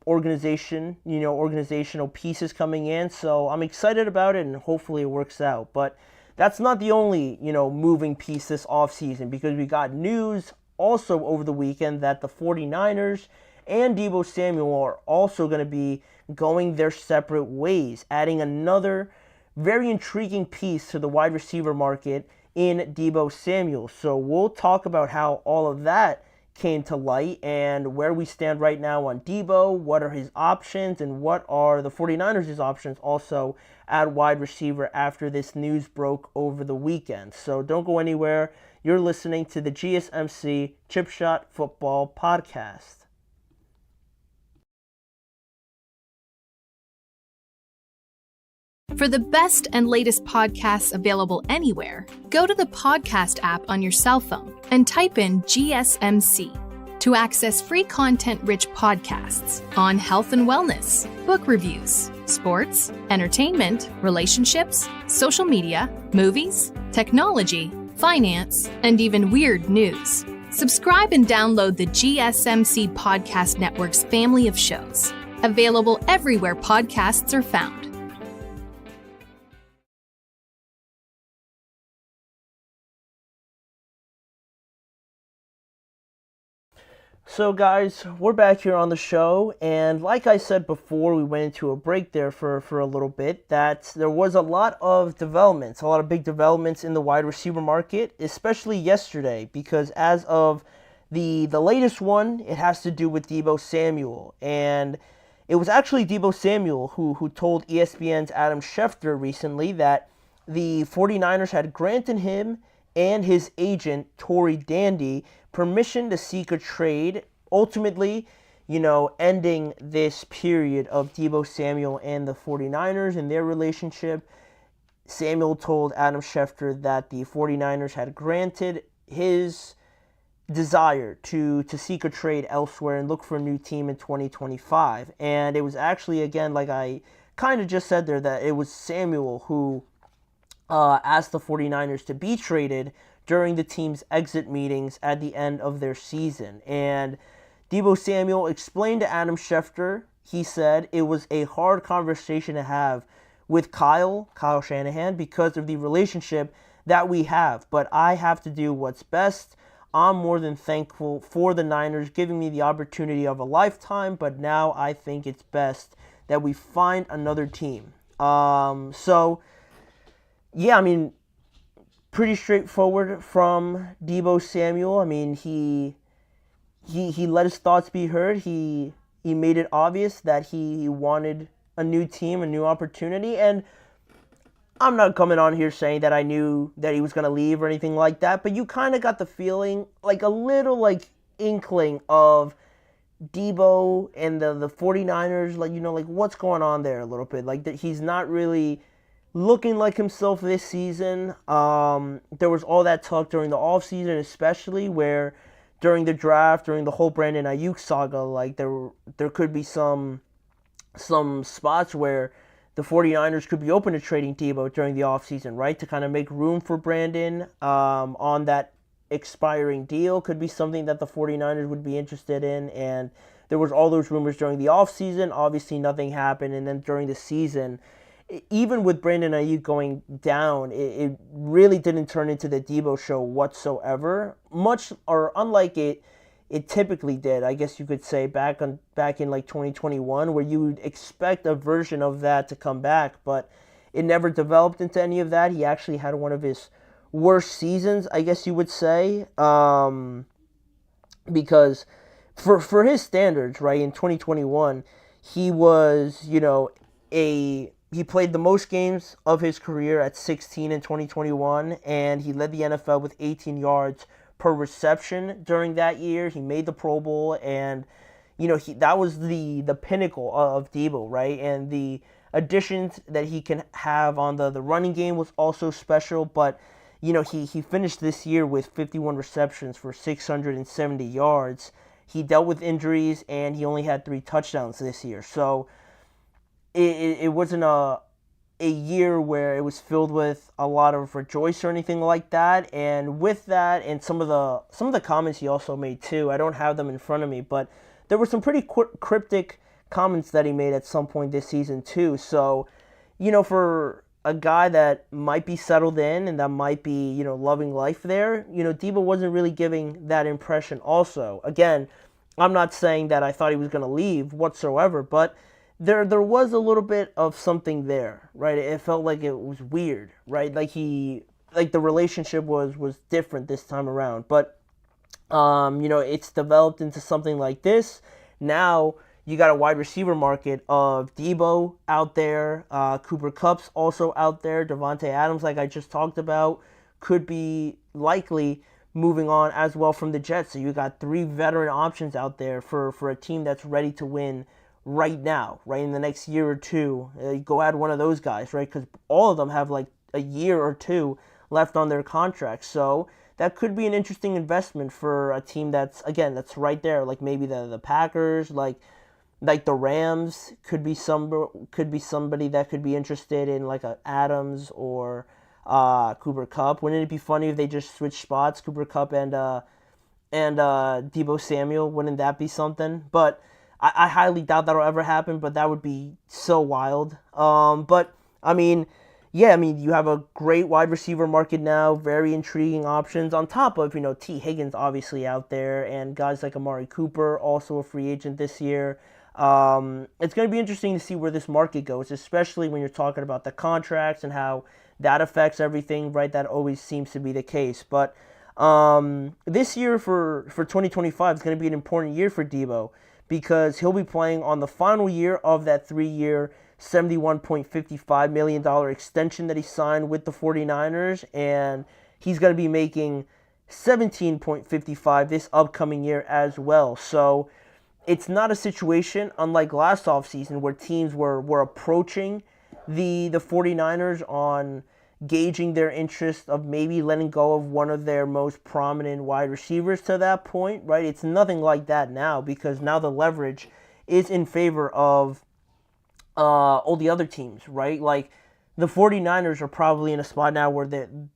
organizational pieces coming in. So I'm excited about it, and hopefully it works out. But that's not the only, moving piece this offseason, because we got news also over the weekend that the 49ers and Deebo Samuel are also going to be going their separate ways, adding another very intriguing piece to the wide receiver market in Deebo Samuel. So we'll talk about how all of that came to light and where we stand right now on Deebo, what are his options, and what are the 49ers' options also at wide receiver after this news broke over the weekend. So don't go anywhere. You're listening to the GSMC Chip Shot Football Podcast. For the best and latest podcasts available anywhere, go to the podcast app on your cell phone and type in GSMC to access free content-rich podcasts on health and wellness, book reviews, sports, entertainment, relationships, social media, movies, technology, finance, and even weird news. Subscribe and download the GSMC Podcast Network's family of shows, available everywhere podcasts are found. So guys, we're back here on the show, and like I said before, we went into a break there for a little bit, that there was a lot of developments, a lot of big developments in the wide receiver market, especially yesterday, because as of the latest one, it has to do with Deebo Samuel, and it was actually Deebo Samuel who told ESPN's Adam Schefter recently that the 49ers had granted him and his agent, Tory Dandy, permission to seek a trade, ultimately, ending this period of Deebo Samuel and the 49ers and their relationship. Samuel told Adam Schefter that the 49ers had granted his desire to seek a trade elsewhere and look for a new team in 2025. And it was actually, again, like I kind of just said there, that it was Samuel who asked the 49ers to be traded during the team's exit meetings at the end of their season. And Deebo Samuel explained to Adam Schefter, he said, it was a hard conversation to have with Kyle Shanahan, because of the relationship that we have. But I have to do what's best. I'm more than thankful for the Niners giving me the opportunity of a lifetime, but now I think it's best that we find another team. Pretty straightforward from Deebo Samuel. I mean, he let his thoughts be heard. He made it obvious that he wanted a new team, a new opportunity. And I'm not coming on here saying that I knew that he was going to leave or anything like that, but you kind of got the feeling, like a little inkling of Deebo and the 49ers, what's going on there a little bit. Like that he's not really looking like himself this season. There was all that talk during the offseason, especially where during the draft, during the whole Brandon Ayuk saga, there could be some spots where the 49ers could be open to trading Deebo during the offseason, right? To kind of make room for Brandon on that expiring deal. Could be something that the 49ers would be interested in. And there was all those rumors during the offseason. Obviously, nothing happened. And then during the season, even with Brandon Ayuk going down, it really didn't turn into the Deebo show whatsoever. Unlike it typically did, I guess you could say, back in 2021, where you would expect a version of that to come back, but it never developed into any of that. He actually had one of his worst seasons, I guess you would say, because for his standards, right, in 2021, he was, he played the most games of his career at 16 in 2021, and he led the NFL with 18 yards per reception during that year. He made the Pro Bowl, and that was the pinnacle of Deebo, right? And the additions that he can have on the running game was also special. But he finished this year with 51 receptions for 670 yards. He dealt with injuries, and he only had 3 touchdowns this year. So it wasn't a year where it was filled with a lot of rejoice or anything like that. And with that, and some of the comments he also made too, I don't have them in front of me, but there were some pretty cryptic comments that he made at some point this season too. So, for a guy that might be settled in and that might be, loving life there, Debo wasn't really giving that impression also. Again, I'm not saying that I thought he was going to leave whatsoever, but there was a little bit of something there, right? It felt like it was weird, right? Like the relationship was different this time around. But, it's developed into something like this. Now, you got a wide receiver market of Debo out there, Cooper Kupp's also out there, Devontae Adams, like I just talked about, could be likely moving on as well from the Jets. So you got 3 veteran options out there for a team that's ready to win right now, right in the next year or two. Go add one of those guys, right? Because all of them have like a year or 2 left on their contracts. So that could be an interesting investment for a team that's right there, like maybe the Packers, like the Rams could be somebody that could be interested in like a Adams or Cooper Kupp. Wouldn't it be funny if they just switched spots, Cooper Kupp and Deebo Samuel? Wouldn't that be something? But I highly doubt that'll ever happen. But that would be so wild. But I mean, you have a great wide receiver market now, very intriguing options on top of T Higgins obviously out there, and guys like Amari Cooper, also a free agent this year. It's going to be interesting to see where this market goes, especially when you're talking about the contracts and how that affects everything, right? That always seems to be the case. But this year for 2025 is going to be an important year for Debo because he'll be playing on the final year of that 3-year, $71.55 million extension that he signed with the 49ers, and he's going to be making $17.55 this upcoming year as well. So it's not a situation unlike last offseason where teams were approaching the 49ers on gauging their interest of maybe letting go of one of their most prominent wide receivers to that point, right? It's nothing like that now because now the leverage is in favor of all the other teams, right? Like the 49ers are probably in a spot now where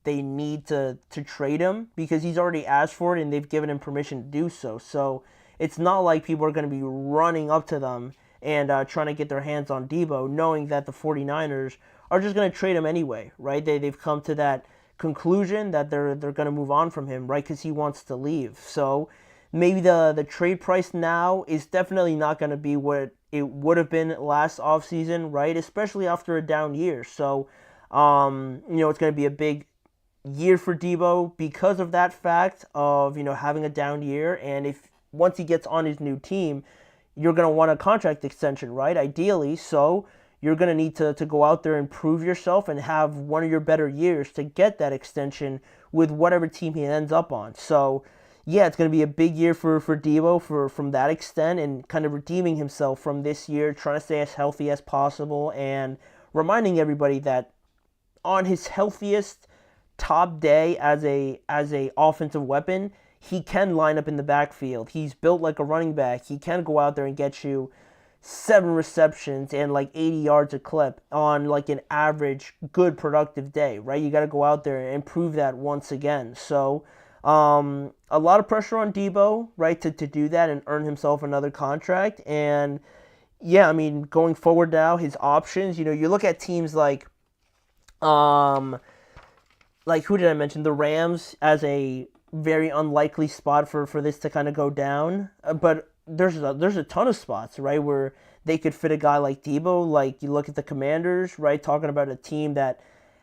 they need to trade him because he's already asked for it and they've given him permission to do so. So it's not like people are going to be running up to them and trying to get their hands on Debo, knowing that the 49ers are just going to trade him anyway, right? They've come to that conclusion that they're going to move on from him, right? Because he wants to leave. So maybe the trade price now is definitely not going to be what it would have been last offseason, right? Especially after a down year. So, it's going to be a big year for Debo because of that fact of, having a down year. And once he gets on his new team, you're going to want a contract extension, right? Ideally. So you're going to need to go out there and prove yourself and have one of your better years to get that extension with whatever team he ends up on. So, yeah, it's going to be a big year for Debo from that extent and kind of redeeming himself from this year, trying to stay as healthy as possible and reminding everybody that on his healthiest top day as a offensive weapon, he can line up in the backfield. He's built like a running back. He can go out there and get you 7 receptions and like 80 yards a clip on like an average good productive day, right? You got to go out there and prove that once again. So a lot of pressure on Debo, right, to do that and earn himself another contract. And yeah, going forward now, his options, you look at teams like who did I mention? The Rams as a very unlikely spot for this to kind of go down. But there's a ton of spots, right, where they could fit a guy like Debo. Like you look at the Commanders, right, talking about a team that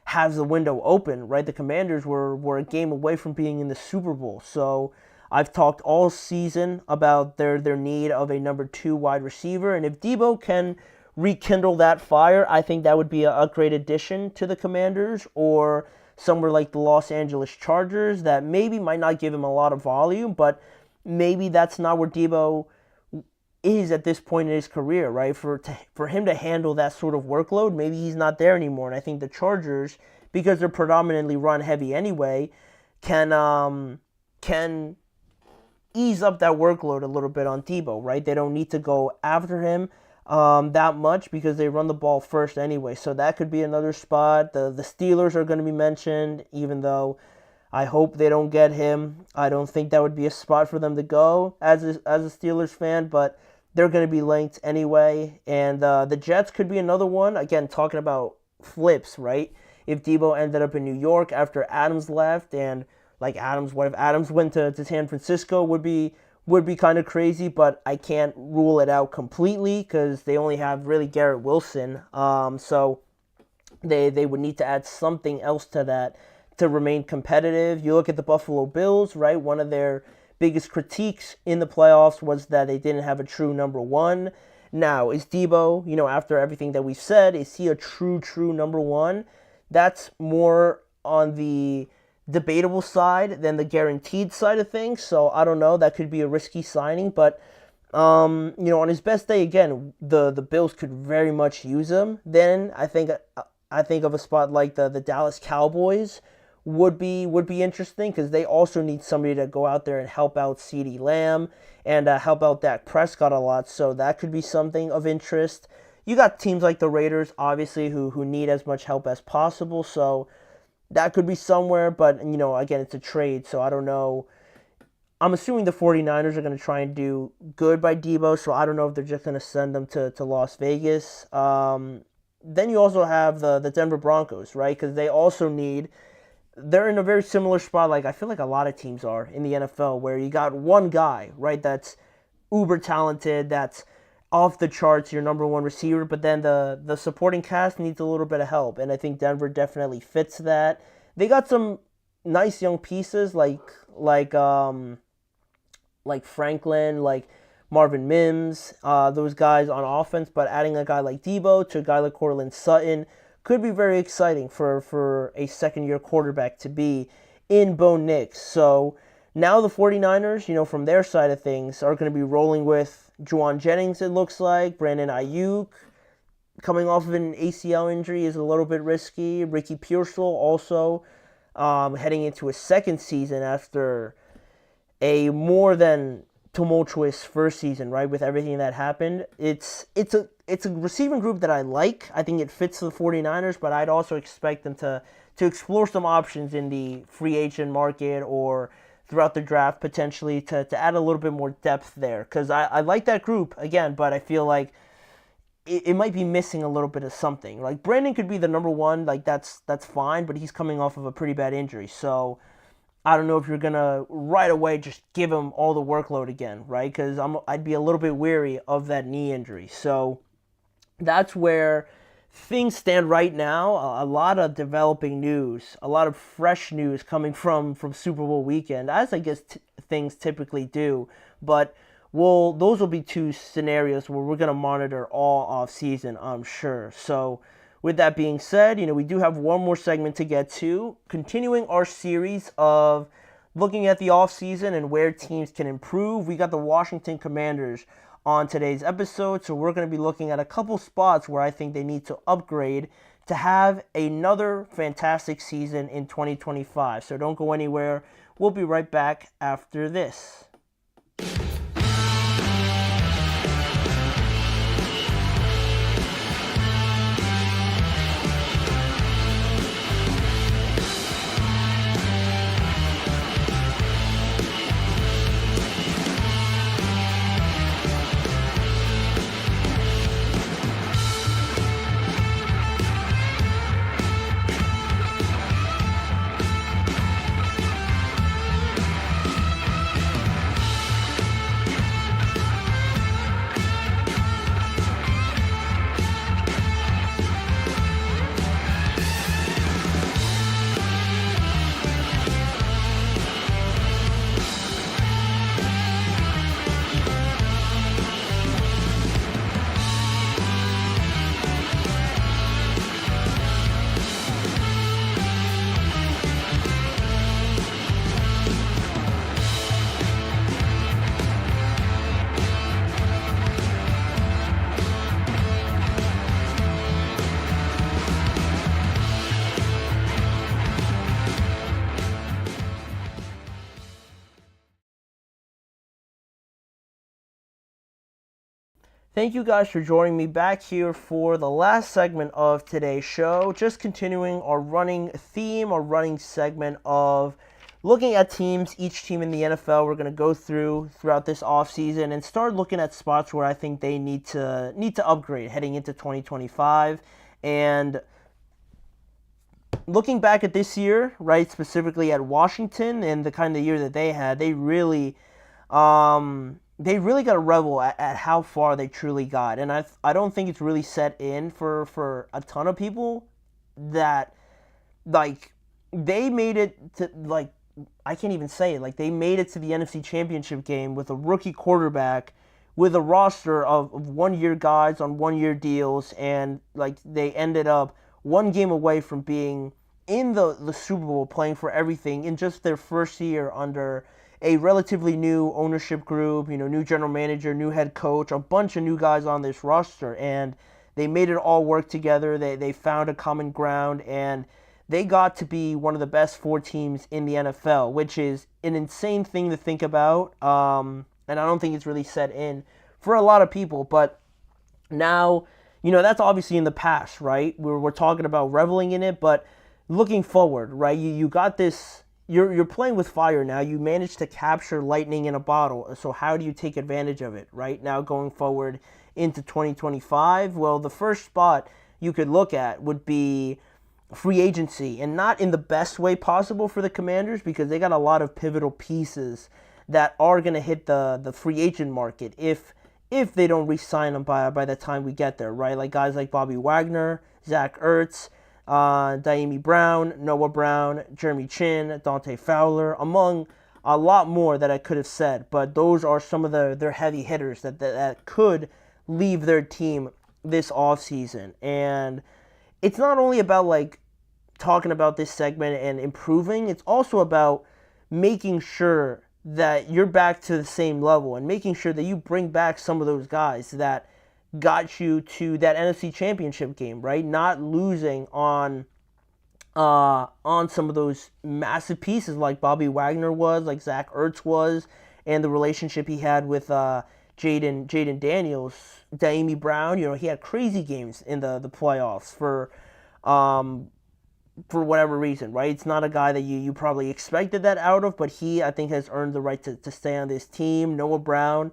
has the window open, right? The Commanders were a game away from being in the Super Bowl. So I've talked all season about their need of a number 2 wide receiver. And if Debo can rekindle that fire, I think that would be a great addition to the Commanders or somewhere like the Los Angeles Chargers that maybe might not give him a lot of volume, but maybe that's not where Debo is at this point in his career, right? For him to handle that sort of workload, maybe he's not there anymore. And I think the Chargers, because they're predominantly run heavy anyway, can ease up that workload a little bit on Deebo, right? They don't need to go after him that much because they run the ball first anyway. So that could be another spot. The Steelers are going to be mentioned, even though I hope they don't get him. I don't think that would be a spot for them to go as a Steelers fan, but they're going to be linked anyway. And the Jets could be another one. Again, talking about flips, right? If Deebo ended up in New York after Adams left, and what if Adams went to San Francisco, would be kind of crazy, but I can't rule it out completely because they only have really Garrett Wilson. So they would need to add something else to that to remain competitive. You look at the Buffalo Bills, right? One of their biggest critiques in the playoffs was that they didn't have a true number one. Now, is Deebo, after everything that we've said, is he a true number one? That's more on the debatable side than the guaranteed side of things. So I don't know. That could be a risky signing, but on his best day, again, the Bills could very much use him. Then I think of a spot like the Dallas Cowboys would be interesting because they also need somebody to go out there and help out CeeDee Lamb and help out Dak Prescott a lot. So that could be something of interest. You got teams like the Raiders, obviously, who need as much help as possible. So that could be somewhere, but, again, it's a trade, so I don't know. I'm assuming the 49ers are going to try and do good by Deebo, so I don't know if they're just going to send them to Las Vegas. Then you also have the Denver Broncos, right? Because they also they're in a very similar spot, like I feel like a lot of teams are in the NFL, where you got one guy, right, that's uber talented, that's off the charts, your number one receiver, but then the supporting cast needs a little bit of help, and I think Denver definitely fits that. They got some nice young pieces like Franklin, like Marvin Mims, those guys on offense, but adding a guy like Deebo to a guy like Courtland Sutton could be very exciting for a second-year quarterback to be in Bo Nix. So now the 49ers, from their side of things, are going to be rolling with Juwan Jennings, it looks like. Brandon Ayuk, coming off of an ACL injury, is a little bit risky. Ricky Pearsall also heading into his second season after a more than tumultuous first season, right, with everything that happened. It's a receiving group that I like. I think it fits the 49ers, but I'd also expect them to explore some options in the free agent market or throughout the draft potentially to add a little bit more depth there, because I like that group, again, but I feel like it might be missing a little bit of something. Like Brandon could be the number one, like that's fine, but he's coming off of a pretty bad injury, so I don't know if you're going to right away just give him all the workload again, right? Because I'd be a little bit weary of that knee injury. So that's where things stand right now. A lot of developing news, a lot of fresh news coming from Super Bowl weekend, as I guess things typically do. But those will be two scenarios where we're going to monitor all off season, I'm sure. So with that being said, we do have one more segment to get to, continuing our series of looking at the offseason and where teams can improve. We got the Washington Commanders on today's episode, so we're going to be looking at a couple spots where I think they need to upgrade to have another fantastic season in 2025. So don't go anywhere. We'll be right back after this. Thank you guys for joining me back here for the last segment of today's show. Just continuing our running theme, our running segment of looking at teams, each team in the NFL we're going to go throughout this offseason and start looking at spots where I think they need to upgrade heading into 2025. And looking back at this year, right, specifically at Washington and the kind of year that they had, they really got a revel at how far they truly got. And I don't think it's really set in for a ton of people that, like, they made it to, like, I can't even say it. Like, they made it to the NFC Championship game with a rookie quarterback, with a roster of one-year guys on one-year deals, and, like, they ended up one game away from being in the Super Bowl, playing for everything in just their first year under a relatively new ownership group, new general manager, new head coach, a bunch of new guys on this roster, and they made it all work together. They found a common ground, and they got to be one of the best 4 teams in the NFL, which is an insane thing to think about, and I don't think it's really set in for a lot of people. But now, that's obviously in the past, right? We're talking about reveling in it, but looking forward, right? You got this. You're playing with fire now. You managed to capture lightning in a bottle. So how do you take advantage of it right now going forward into 2025? Well, the first spot you could look at would be free agency, and not in the best way possible for the Commanders, because they got a lot of pivotal pieces that are going to hit the free agent market if they don't re-sign them by the time we get there, right? Like guys like Bobby Wagner, Zach Ertz, Diami Brown, Noah Brown, Jeremy Chin, Dante Fowler, among a lot more that I could have said. But those are some of their heavy hitters that could leave their team this offseason. And it's not only about, like, talking about this segment and improving, it's also about making sure that you're back to the same level and making sure that you bring back some of those guys that got you to that NFC Championship game, right? Not losing on some of those massive pieces like Bobby Wagner was, like Zach Ertz was, and the relationship he had with Jaden Daniels. Diami Brown, he had crazy games in the playoffs for whatever reason, right? It's not a guy that you probably expected that out of, but he, I think, has earned the right to stay on this team. Noah Brown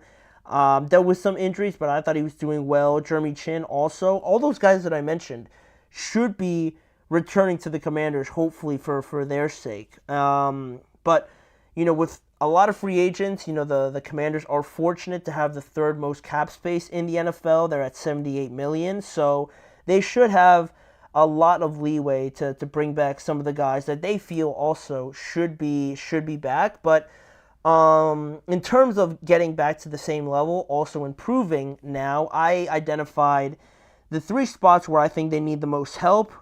dealt with some injuries, but I thought he was doing well. Jeremy Chin also. All those guys that I mentioned should be returning to the Commanders, hopefully for their sake. But, with a lot of free agents, the Commanders are fortunate to have the 3rd most cap space in the NFL. They're at $78 million, so they should have a lot of leeway to bring back some of the guys that they feel also should be back. But in terms of getting back to the same level, also improving now, I identified the 3 spots where I think they need the most help,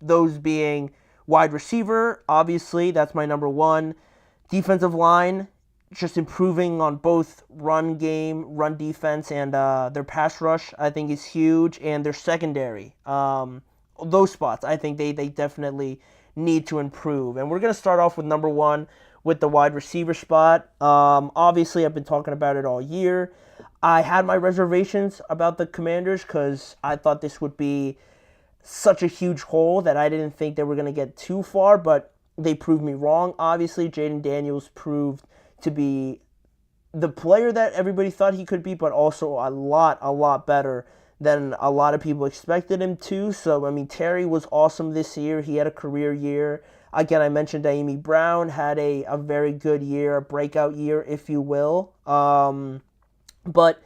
those being wide receiver, obviously, that's my number 1, defensive line, just improving on both run game, run defense, and their pass rush, I think is huge, and their secondary. Those spots, I think they definitely need to improve. And we're going to start off with number 1 with the wide receiver spot. Obviously, I've been talking about it all year. I had my reservations about the Commanders because I thought this would be such a huge hole that I didn't think they were going to get too far, but they proved me wrong. Obviously, Jaden Daniels proved to be the player that everybody thought he could be, but also a lot better than a lot of people expected him to. So, Terry was awesome this year. He had a career year. Again, I mentioned Diami Brown had a very good year, a breakout year, if you will. But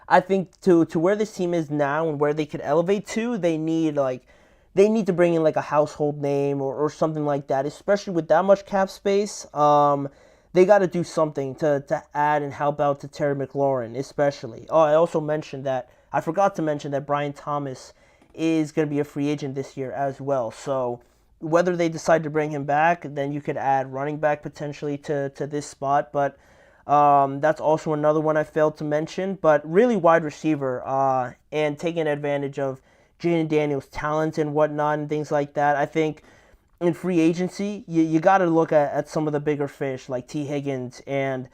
I think to where this team is now and where they could elevate to, they need to bring in like a household name or something like that, especially with that much cap space. They got to do something to add and help out to Terry McLaurin, especially. Oh, I forgot to mention that Brian Thomas is going to be a free agent this year as well. So whether they decide to bring him back, then you could add running back potentially to this spot. But that's also another one I failed to mention. But really wide receiver and taking advantage of Jaden Daniels' talent and whatnot and things like that. I think in free agency, you got to look at some of the bigger fish like T. Higgins and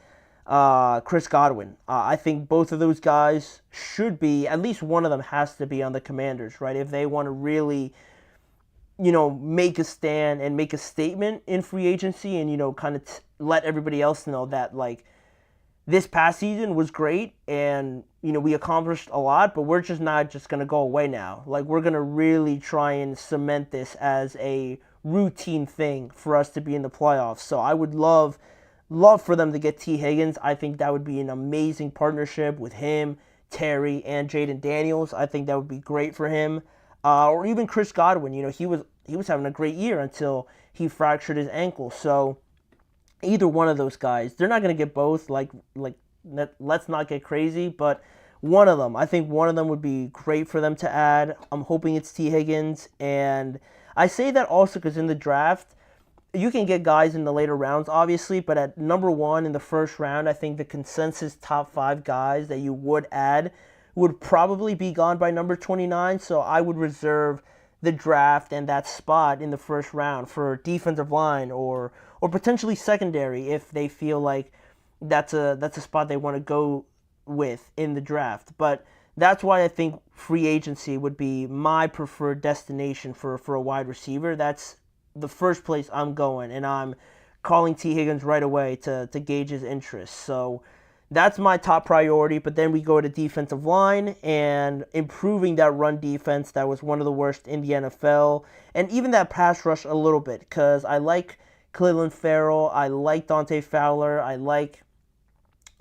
Chris Godwin. I think both of those guys should be, at least one of them has to be on the Commanders, right? If they want to really, make a stand and make a statement in free agency and, kind of let everybody else know that, like, this past season was great and, we accomplished a lot, but we're just not just going to go away now. Like, we're going to really try and cement this as a routine thing for us to be in the playoffs. So I would love for them to get T. Higgins. I think that would be an amazing partnership with him, Terry, and Jaden Daniels. I think that would be great for him. Or even Chris Godwin. He was having a great year until he fractured his ankle. So either one of those guys, they're not going to get both. Like let's not get crazy, but one of them, I think one of them would be great for them to add. I'm hoping it's T. Higgins, and I say that also because in the draft, you can get guys in the later rounds, obviously, but at number 1 in the first round, I think the consensus top 5 guys that you would add would probably be gone by number 29, so I would reserve the draft and that spot in the first round for defensive line or potentially secondary if they feel like that's a spot they want to go with in the draft. But that's why I think free agency would be my preferred destination for a wide receiver. That's the first place I'm going, and I'm calling T. Higgins right away to gauge his interest. So that's my top priority, but then we go to defensive line and improving that run defense that was one of the worst in the NFL, and even that pass rush a little bit, because I like Cleveland Farrell, I like Dante Fowler, I like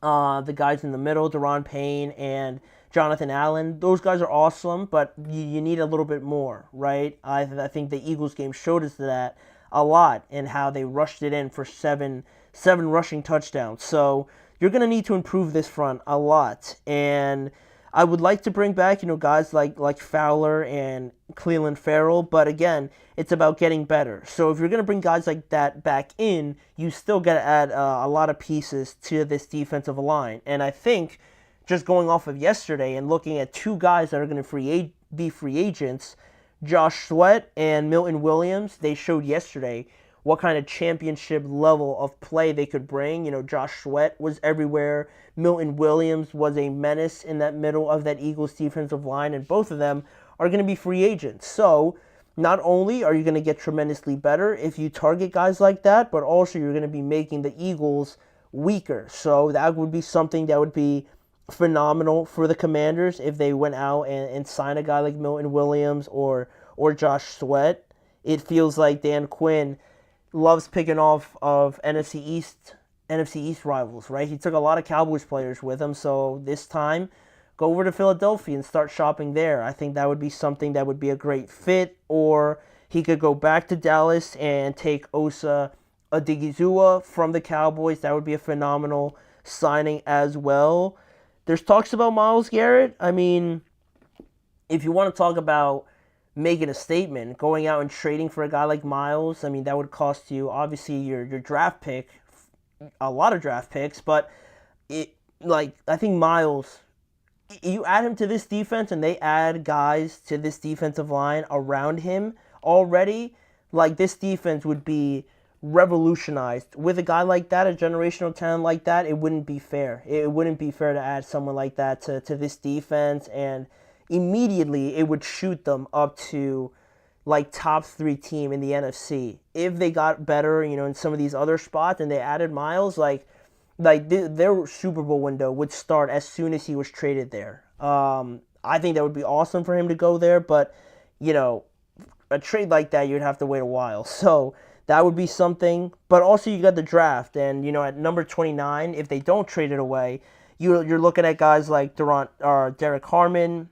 the guys in the middle, Deron Payne and Jonathan Allen. Those guys are awesome, but you need a little bit more, right? I think the Eagles game showed us that a lot and how they rushed it in for seven rushing touchdowns. So you're going to need to improve this front a lot. And I would like to bring back, guys like Fowler and Cleveland Farrell, but again, it's about getting better. So if you're going to bring guys like that back in, you still got to add a lot of pieces to this defensive line. And I think just going off of yesterday and looking at 2 guys that are going to be free agents, Josh Sweat and Milton Williams, they showed yesterday what kind of championship level of play they could bring. Josh Sweat was everywhere. Milton Williams was a menace in that middle of that Eagles defensive line, and both of them are going to be free agents. So not only are you going to get tremendously better if you target guys like that, but also you're going to be making the Eagles weaker. So that would be something that would be phenomenal for the Commanders if they went out and signed a guy like Milton Williams or Josh Sweat. It feels like Dan Quinn loves picking off of NFC East rivals, right? He took a lot of Cowboys players with him, so this time, go over to Philadelphia and start shopping there. I think that would be something that would be a great fit, or he could go back to Dallas and take Osa Odigizua from the Cowboys. That would be a phenomenal signing as well. There's talks about Myles Garrett. I mean, if you want to talk about making a statement, going out and trading for a guy like Myles, I mean, that would cost you, obviously, your draft pick, a lot of draft picks, but I think Myles, you add him to this defense and they add guys to this defensive line around him already, like, this defense would be revolutionized. With a guy like that, a generational talent like that, it wouldn't be fair. It wouldn't be fair to add someone like that to this defense, and immediately it would shoot them up to like top 3 team in the NFC. If they got better, in some of these other spots and they added Myles, like their Super Bowl window would start as soon as he was traded there. I think that would be awesome for him to go there, but a trade like that, you'd have to wait a while. So that would be something. But also you got the draft, and at number 29, if they don't trade it away, you're looking at guys like Derek Harmon,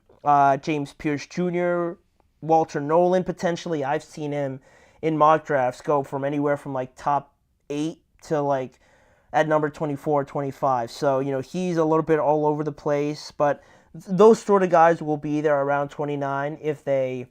James Pierce Jr., Walter Nolan potentially. I've seen him in mock drafts go from anywhere from like top 8 to like at number 24, 25. So, he's a little bit all over the place, but those sort of guys will be there around 29 if they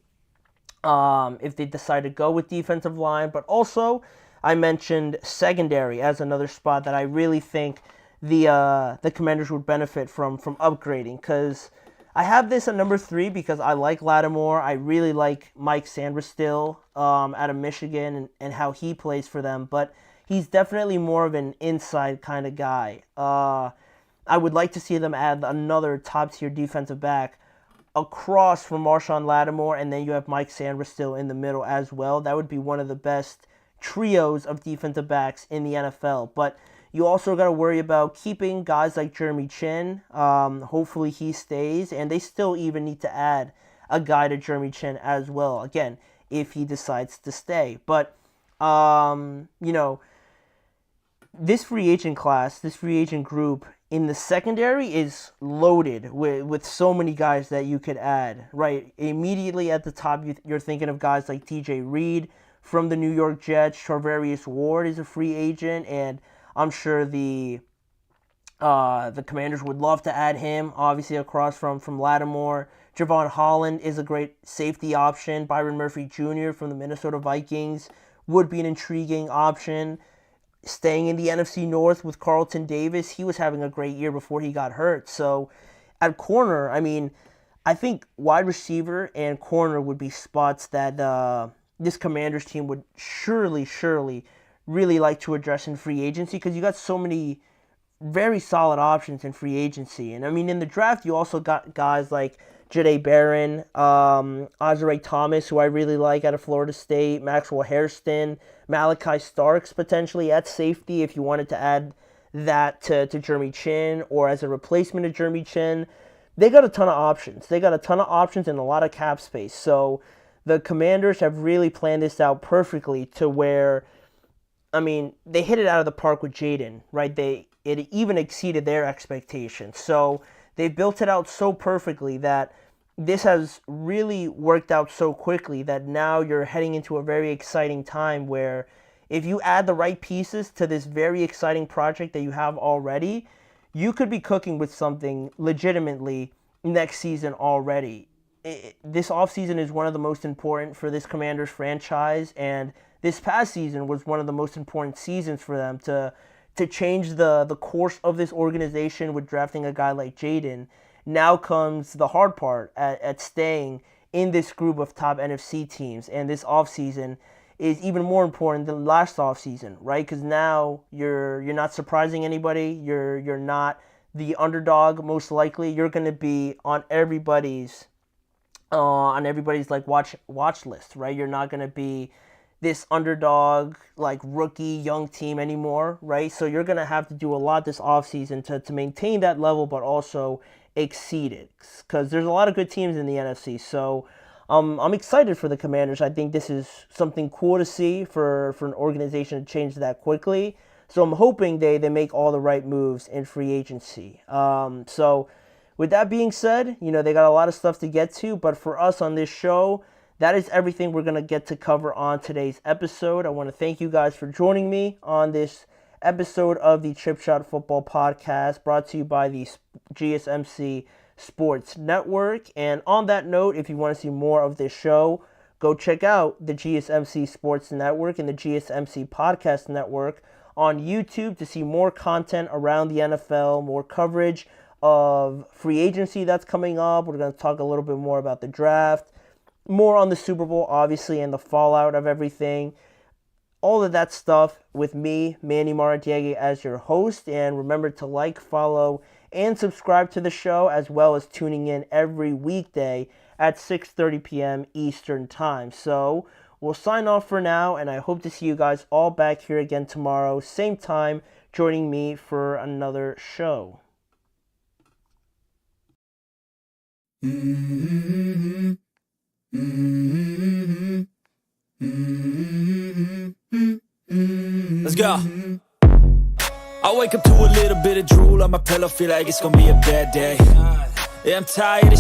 decide to go with defensive line. But also, I mentioned secondary as another spot that I really think the Commanders would benefit from upgrading, because I have this at number 3 because I like Lattimore. I really like Mike Sanders still out of Michigan and how he plays for them. But he's definitely more of an inside kind of guy. I would like to see them add another top-tier defensive back across from Marshawn Lattimore, and then you have Mike Sanders still in the middle as well. That would be one of the best trios of defensive backs in the NFL. But you also got to worry about keeping guys like Jeremy Chin. Hopefully he stays, and they still even need to add a guy to Jeremy Chin as well, again, if he decides to stay. But, this free agent class, this free agent group in the secondary is loaded with so many guys that you could add, right? Immediately at the top, you're thinking of guys like TJ Reid from the New York Jets. Charvarius Ward is a free agent, and I'm sure the Commanders would love to add him, obviously, across from Lattimore. Javon Holland is a great safety option. Byron Murphy Jr. from the Minnesota Vikings would be an intriguing option. Staying in the NFC North with Carlton Davis, he was having a great year before he got hurt. So at corner, I think wide receiver and corner would be spots that this Commanders team would surely really like to address in free agency, because you got so many very solid options in free agency. And in the draft, you also got guys like Jahdae Barron, Azareye'h Thomas, who I really like out of Florida State, Maxwell Hairston, Malachi Starks potentially at safety if you wanted to add that to Jeremy Chin or as a replacement of Jeremy Chin. They got a ton of options. They got a ton of options and a lot of cap space. So the Commanders have really planned this out perfectly to where, they hit it out of the park with Jaden, right? It even exceeded their expectations. So they built it out so perfectly that this has really worked out so quickly that now you're heading into a very exciting time where if you add the right pieces to this very exciting project that you have already, you could be cooking with something legitimately next season already. This offseason is one of the most important for this Commanders franchise, and this past season was one of the most important seasons for them to change the course of this organization with drafting a guy like Jaden. Now comes the hard part at staying in this group of top NFC teams, and this offseason is even more important than last offseason, right? Because now you're not surprising anybody. You're not the underdog, most likely. You're going to be on everybody's like watch list, right? You're not going to be this underdog, like rookie, young team anymore, right? So you're going to have to do a lot this offseason to maintain that level, but also exceed it, because there's a lot of good teams in the NFC. So I'm excited for the Commanders. I think this is something cool to see for an organization to change that quickly. So I'm hoping they make all the right moves in free agency. So with that being said, they got a lot of stuff to get to, but for us on this show, that is everything we're going to get to cover on today's episode. I want to thank you guys for joining me on this episode of the Chip Shot Football Podcast, brought to you by the GSMC Sports Network. And on that note, if you want to see more of this show, go check out the GSMC Sports Network and the GSMC Podcast Network on YouTube to see more content around the NFL, more coverage of free agency that's coming up. We're going to talk a little bit more about the draft, more on the Super Bowl, obviously, and the fallout of everything. All of that stuff with me, Manny Maradiaga, as your host. And remember to like, follow, and subscribe to the show, as well as tuning in every weekday at 6:30 p.m. Eastern Time. So we'll sign off for now, and I hope to see you guys all back here again tomorrow, same time, joining me for another show. Mm-hmm. Mm-hmm. Mm-hmm. Let's go. I wake up to a little bit of drool on my pillow, feel like it's gonna be a bad day. Yeah, I'm tired of